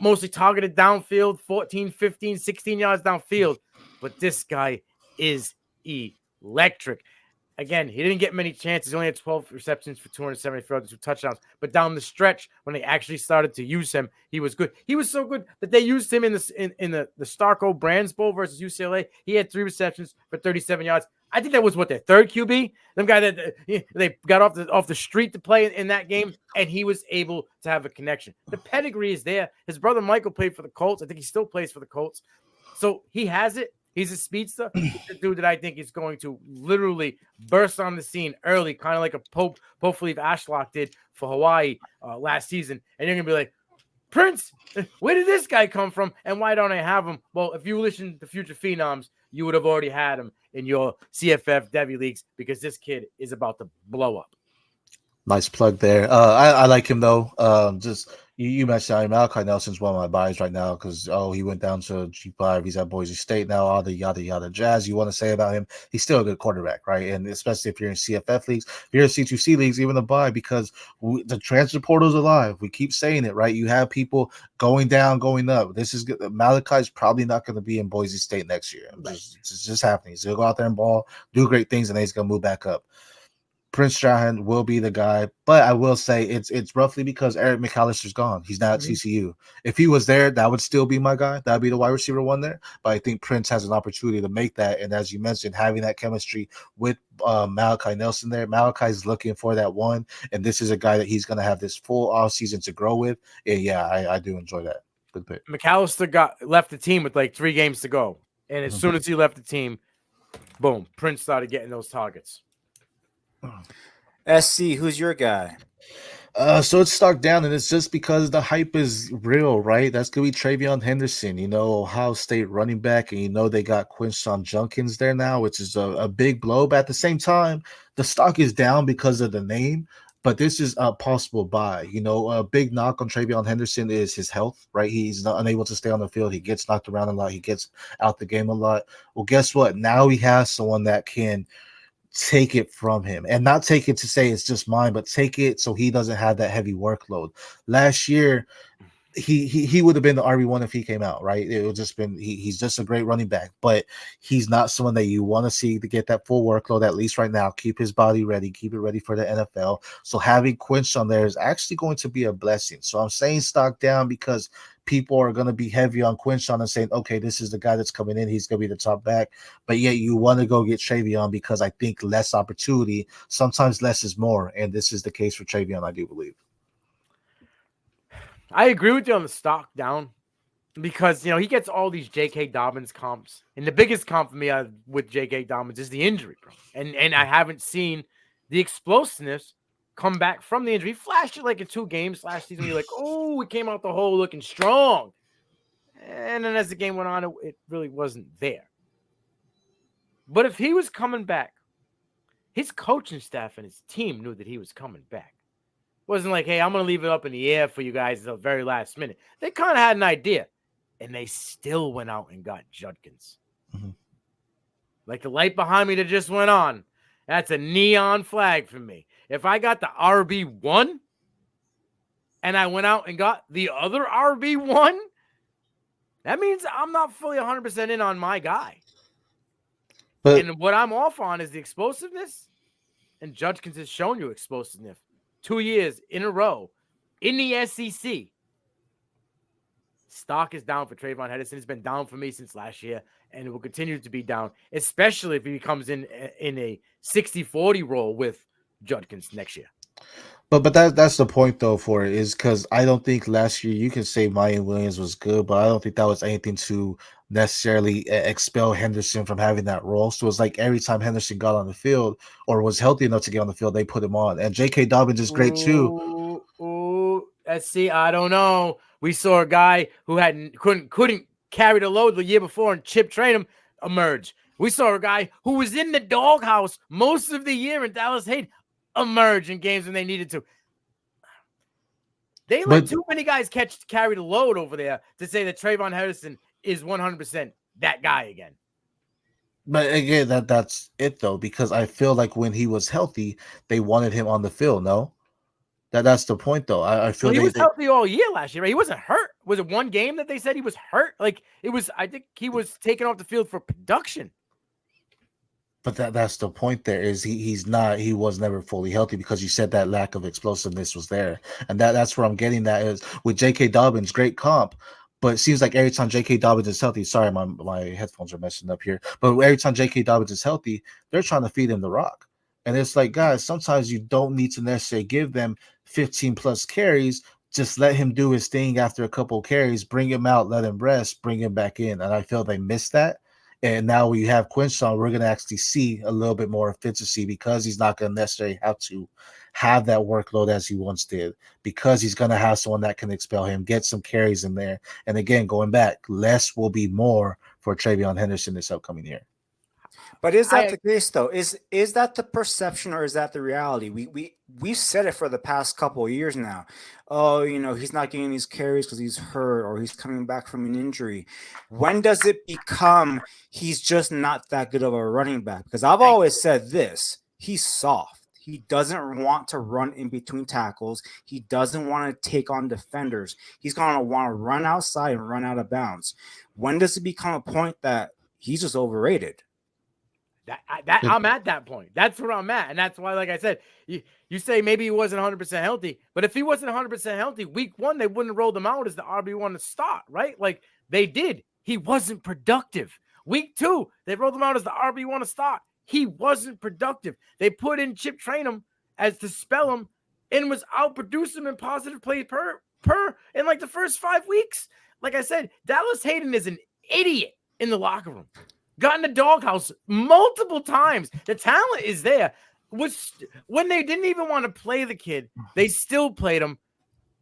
mostly targeted downfield, 14, 15, 16 yards downfield. But this guy is electric. Again, he didn't get many chances. He only had 12 receptions for 274 yards, 2 touchdowns. But down the stretch, when they actually started to use him, he was good. He was so good that they used him in the Starco Brands Bowl versus UCLA. He had 3 receptions for 37 yards. I think that was their 3rd QB. Them guy that they got off the street to play in that game, and he was able to have a connection. The pedigree is there. His brother Michael played for the Colts. I think he still plays for the Colts. So he has it. He's a speedster. He's a dude that I think is going to literally burst on the scene early, kind of like a Pope Philippe Ashlock did for Hawaii last season. And you're going to be like, Prince, where did this guy come from? And why don't I have him? Well, if you listen to Future Phenoms, you would have already had him in your CFF Devy leagues because this kid is about to blow up. Nice plug there. I like him, though. Just You mentioned Malachi Nelson's one of my buys right now because he went down to G5. He's at Boise State now. All the yada yada jazz you want to say about him. He's still a good quarterback, right? And especially if you're in CFF leagues, if you're in C2C leagues, even a buy because the transfer portal is alive. We keep saying it, right? You have people going down, going up. This is good. Malachi's probably not going to be in Boise State next year. It's just happening. He's going to go out there and ball, do great things, and then he's going to move back up. Prince Strahan will be the guy, but I will say it's roughly because Eric McAllister's gone. He's not at TCU. If he was there, that would still be my guy. That'd be the wide receiver one there. But I think Prince has an opportunity to make that. And as you mentioned, having that chemistry with Malachi Nelson there, Malachi's looking for that one. And this is a guy that he's going to have this full off season to grow with. And yeah, I do enjoy that. Good pick. McAllister left the team with like 3 games to go. And as soon as he left the team, boom, Prince started getting those targets. SC, who's your guy? So it's stuck down, and it's just because the hype is real, right? That's gonna be Travion Henderson, Ohio State running back, and they got Quinshon Judkins there now, which is a big blow. But at the same time, the stock is down because of the name. But this is a possible buy. A big knock on Travion Henderson is his health, right? He's not unable to stay on the field. He gets knocked around a lot. He gets out the game a lot. Well, guess what? Now he has someone that can take it from him, and not take it to say it's just mine, but take it so he doesn't have that heavy workload. Last year, he would have been the RB1 if he came out, right? It would just been he's just a great running back, but he's not someone that you want to see to get that full workload, at least right now. Keep his body ready, keep it ready for the NFL. So having Quinch on there is actually going to be a blessing. So I'm saying stock down because people are going to be heavy on Quinshon and saying, okay, this is the guy that's coming in. He's going to be the top back. But yet you want to go get Travion because I think less opportunity. Sometimes less is more. And this is the case for Travion, I do believe. I agree with you on the stock down because, he gets all these J.K. Dobbins comps. And the biggest comp for me with J.K. Dobbins is the injury, bro. And I haven't seen the explosiveness come back from the injury. He flashed it like in 2 games last season. You're like, oh, we came out the hole looking strong. And then as the game went on, it really wasn't there. But if he was coming back, his coaching staff and his team knew that he was coming back. It wasn't like, hey, I'm going to leave it up in the air for you guys at the very last minute. They kind of had an idea. And they still went out and got Judkins. Mm-hmm. Like the light behind me that just went on. That's a neon flag for me. If I got the RB1 and I went out and got the other RB1, that means I'm not fully 100% in on my guy. And what I'm off on is the explosiveness. And Judkins has shown you explosiveness 2 years in a row in the SEC. Stock is down for Travion Henderson. It's been down for me since last year, and it will continue to be down, especially if he comes in a 60-40 role with Judkins next year. But that's the point though for it is because I don't think last year you can say Mayan Williams was good, but I don't think that was anything to necessarily expel Henderson from having that role. So it's like every time Henderson got on the field or was healthy enough to get on the field, they put him on. And J.K. Dobbins is great too. Let's see. I don't know. We saw a guy who couldn't carry the load the year before and Chip train him emerge. We saw a guy who was in the doghouse most of the year in Dallas Hayden emerge in games when they needed to. They let too many guys carry the load over there to say that Travion Henderson is 100% that guy again. But again, that's it though, because I feel like when he was healthy, they wanted him on the field. No, that's the point though. I feel he was healthy all year last year. Right? He wasn't hurt. Was it one game that they said he was hurt? Like it was. I think he was taken off the field for production. But that's the point there is he was never fully healthy because you said that lack of explosiveness was there. And that's where I'm getting that is with J.K. Dobbins, great comp. But it seems like every time J.K. Dobbins is healthy, sorry, my headphones are messing up here. But every time J.K. Dobbins is healthy, they're trying to feed him the rock. And it's like, guys, sometimes you don't need to necessarily give them 15 plus carries. Just let him do his thing after a couple of carries, bring him out, let him rest, bring him back in. And I feel they missed that. And now we have Quinshon, we're going to actually see a little bit more efficiency because he's not going to necessarily have to have that workload as he once did, because he's going to have someone that can expel him, get some carries in there. And again, going back, less will be more for Travion Henderson this upcoming year. But is that the case though? Is that the perception or is that the reality? We've said it for the past couple of years now. Oh, he's not getting these carries because he's hurt or he's coming back from an injury. When does it become he's just not that good of a running back? Because I've always said this: he's soft. He doesn't want to run in between tackles. He doesn't want to take on defenders. He's going to want to run outside and run out of bounds. When does it become a point that he's just overrated? I'm at that point. That's where I'm at. And that's why, like I said, you say maybe he wasn't 100% healthy, but if he wasn't 100% healthy, week 1, they wouldn't have rolled him out as the RB1 to start, right? Like they did. He wasn't productive. Week 2, they rolled him out as the RB1 to start. He wasn't productive. They put in Chip Trainum as to spell him and was out producing him in positive plays per in like the first 5 weeks. Like I said, Dallas Hayden is an idiot in the locker room. Got in the doghouse multiple times. The talent is there. When they didn't even want to play the kid, they still played him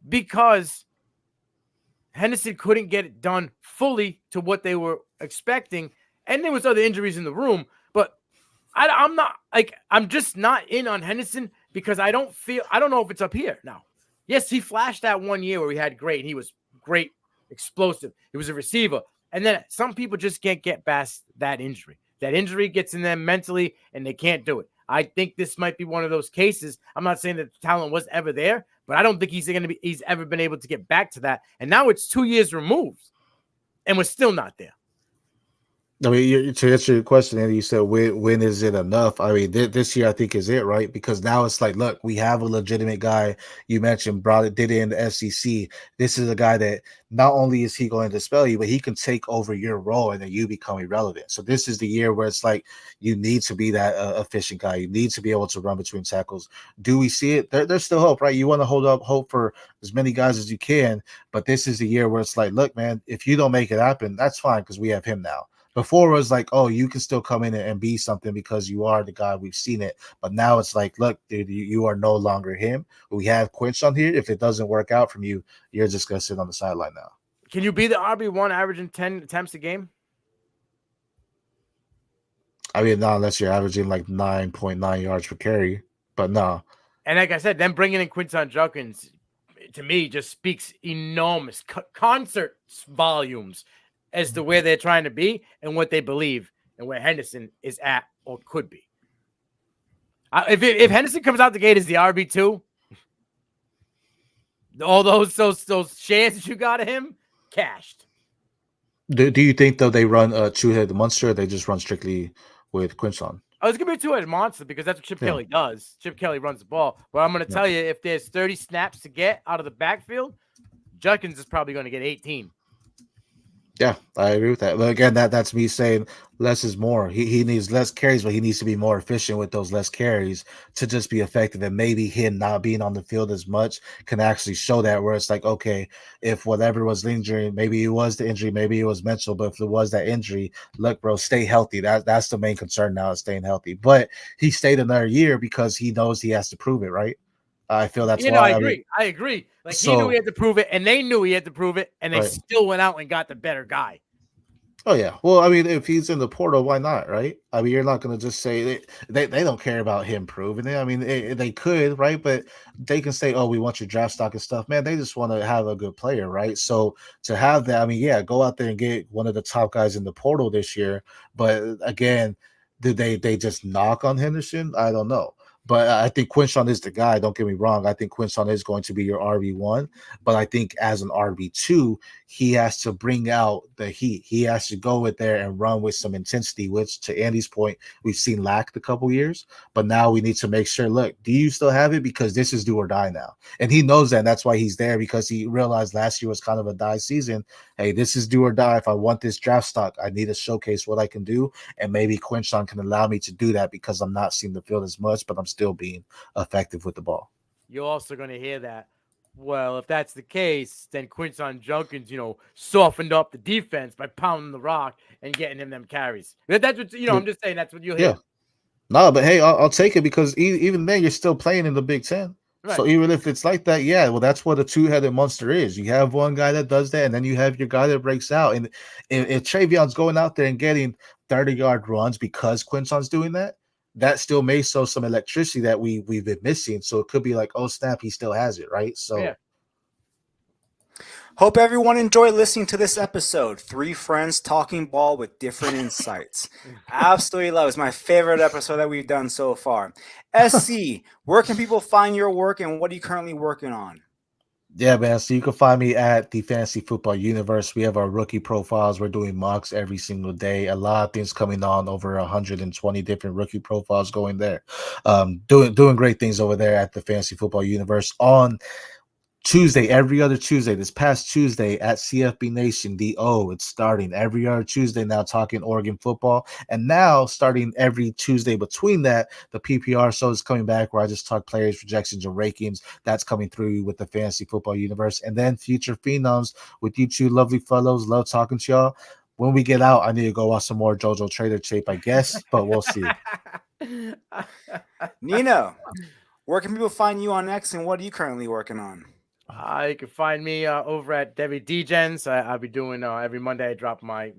because Henderson couldn't get it done fully to what they were expecting. And there was other injuries in the room. But I'm just not in on Henderson because I don't know if it's up here now. Yes, he flashed that 1 year where he had great. He was great, explosive. He was a receiver. And then some people just can't get past that injury. That injury gets in them mentally, and they can't do it. I think this might be one of those cases. I'm not saying that the talent was ever there, but I don't think he's ever been able to get back to that. And now it's 2 years removed, and we're still not there. I mean, to answer your question, Andy, you said when is it enough? I mean, this year I think is it, right? Because now it's like, look, we have a legitimate guy. You mentioned did it in the SEC. This is a guy that not only is he going to spell you, but he can take over your role and then you become irrelevant. So this is the year where it's like you need to be that efficient guy. You need to be able to run between tackles. Do we see it? There's still hope, right? You want to hold up hope for as many guys as you can, but this is the year where it's like, look, man, if you don't make it happen, that's fine because we have him now. Before it was like, oh, you can still come in and be something because you are the guy. We've seen it. But now it's like, look, dude, you are no longer him. We have Quinch on here. If it doesn't work out from you, you're just going to sit on the sideline now. Can you be the RB1 averaging 10 attempts a game? I mean, not unless you're averaging like 9.9 yards per carry. But no. And like I said, then bringing in Quinton Judkins, to me, just speaks enormous concert volumes as to where they're trying to be and what they believe and where Henderson is at or could be. If Henderson comes out the gate as the RB2, all those shares that you got of him, cashed. Do you think, though, they run a two-headed monster or they just run strictly with Quinton? Oh, it's going to be a two-headed monster because that's what Chip Kelly does. Chip Kelly runs the ball. But I'm going to tell you, if there's 30 snaps to get out of the backfield, Judkins is probably going to get 18. Yeah, I agree with that. But again, that's me saying less is more. He needs less carries, but he needs to be more efficient with those less carries to just be effective. And maybe him not being on the field as much can actually show that where it's like, okay, if whatever was injury, maybe it was the injury, maybe it was mental, but if it was that injury, look, bro, stay healthy. That's the main concern now is staying healthy. But he stayed another year because he knows he has to prove it, right? I feel that's why. I agree. Like he knew he had to prove it, and they knew he had to prove it, and they still went out and got the better guy. Oh yeah. Well, I mean, if he's in the portal, why not, right? I mean, you're not going to just say they don't care about him proving it. I mean, they could, right? But they can say, oh, we want your draft stock and stuff. Man, they just want to have a good player, right? So to have that, I mean, yeah, go out there and get one of the top guys in the portal this year. But again, did they just knock on Henderson? I don't know. But I think Quinton is the guy. Don't get me wrong. I think Quinton is going to be your RB1. But I think as an RB2, he has to bring out the heat. He has to go with there and run with some intensity, which to Andy's point, we've seen lack the couple years. But now we need to make sure, look, do you still have it? Because this is do or die now. And he knows that. And that's why he's there, because he realized last year was kind of a die season. Hey, this is do or die. If I want this draft stock, I need to showcase what I can do. And maybe Quinton can allow me to do that because I'm not seeing the field as much, but I'm still being effective with the ball. You're also going to hear that. Well, if that's the case, then Quinton Judkins, softened up the defense by pounding the rock and getting him them carries. That's what I'm just saying. That's what you'll hear. Yeah. No, but hey, I'll take it because even then you're still playing in the Big Ten. Right. So even if it's like that, yeah, well, that's what a two-headed monster is. You have one guy that does that, and then you have your guy that breaks out. And if Trayvon's going out there and getting 30-yard runs because Quinson's doing that, that still may show some electricity that we've been missing. So it could be like, oh snap, he still has it, right? So Yeah. Hope everyone enjoyed listening to this episode. 3 friends talking ball with different insights. Absolutely love it. It's my favorite episode that we've done so far. SC, where can people find your work and what are you currently working on? yeah, man. So you can find me at the Fantasy Football Universe. We have our rookie profiles. We're doing mocks every single day. A lot of things coming on, over 120 different rookie profiles going there. Doing great things over there at the Fantasy Football Universe on Tuesday, every other Tuesday. This past Tuesday at CFB Nation, it's starting every other Tuesday now, talking Oregon football. And now starting every Tuesday between that, the PPR show is coming back where I just talk players, projections, and rankings. That's coming through with the Fantasy Football Universe. And then Future Phenoms with you two lovely fellows. Love talking to y'all. When we get out, I need to go watch some more JoJo Trader tape, I guess, but we'll see. Nino, where can people find you on X and what are you currently working on? You can find me over at Devi Degens. I'll be doing every Monday. I drop my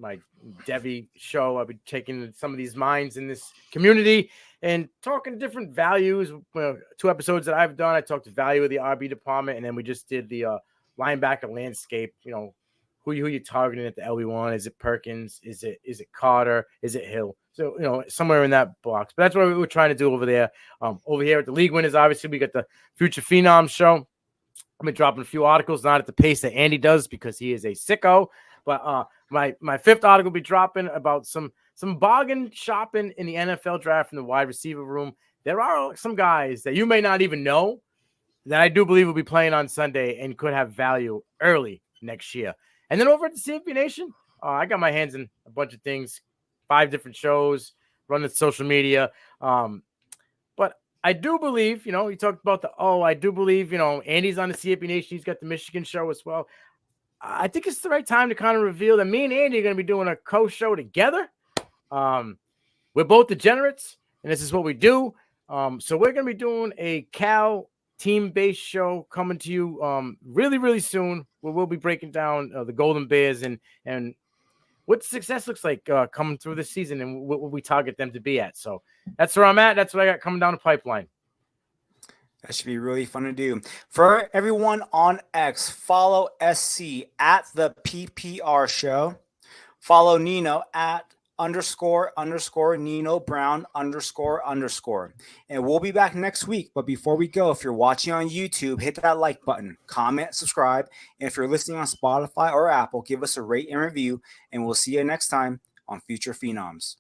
Devi show. I'll be taking some of these minds in this community and talking different values. 2 episodes that I've done, I talked to value of the RB department, and then we just did the linebacker landscape. You know, who you targeting at the LB1? Is it Perkins? Is it Carter? Is it Hill? So, you know, somewhere in that box. But that's what we were trying to do over there. Over here at the League Winners, obviously, we got the Future Phenoms show. I've been dropping a few articles, not at the pace that Andy does because he is a sicko. But my 5th article will be dropping about some bargain shopping in the NFL draft in the wide receiver room. There are some guys that you may not even know that I do believe will be playing on Sunday and could have value early next year. And then over at the CFB Nation, I got my hands in a bunch of things, 5 different shows, running social media. But I do believe, you know, you talked about I do believe, you know, Andy's on the CFB Nation. He's got the Michigan show as well. I think it's the right time to kind of reveal that me and Andy are going to be doing a co-show together. We're both degenerates, and this is what we do. So we're going to be doing a Cal team-based show coming to you really, really soon, where we'll be breaking down the Golden Bears and what success looks like coming through this season and what we target them to be at. So that's where I'm at. That's what I got coming down the pipeline. That should be really fun to do. For everyone on X, follow SC at the PPR show. Follow Nino at __ Nino Brown __. And we'll be back next week. But before we go, if you're watching on YouTube, hit that like button, comment, subscribe. And if you're listening on Spotify or Apple, give us a rate and review. And we'll see you next time on Future Phenoms.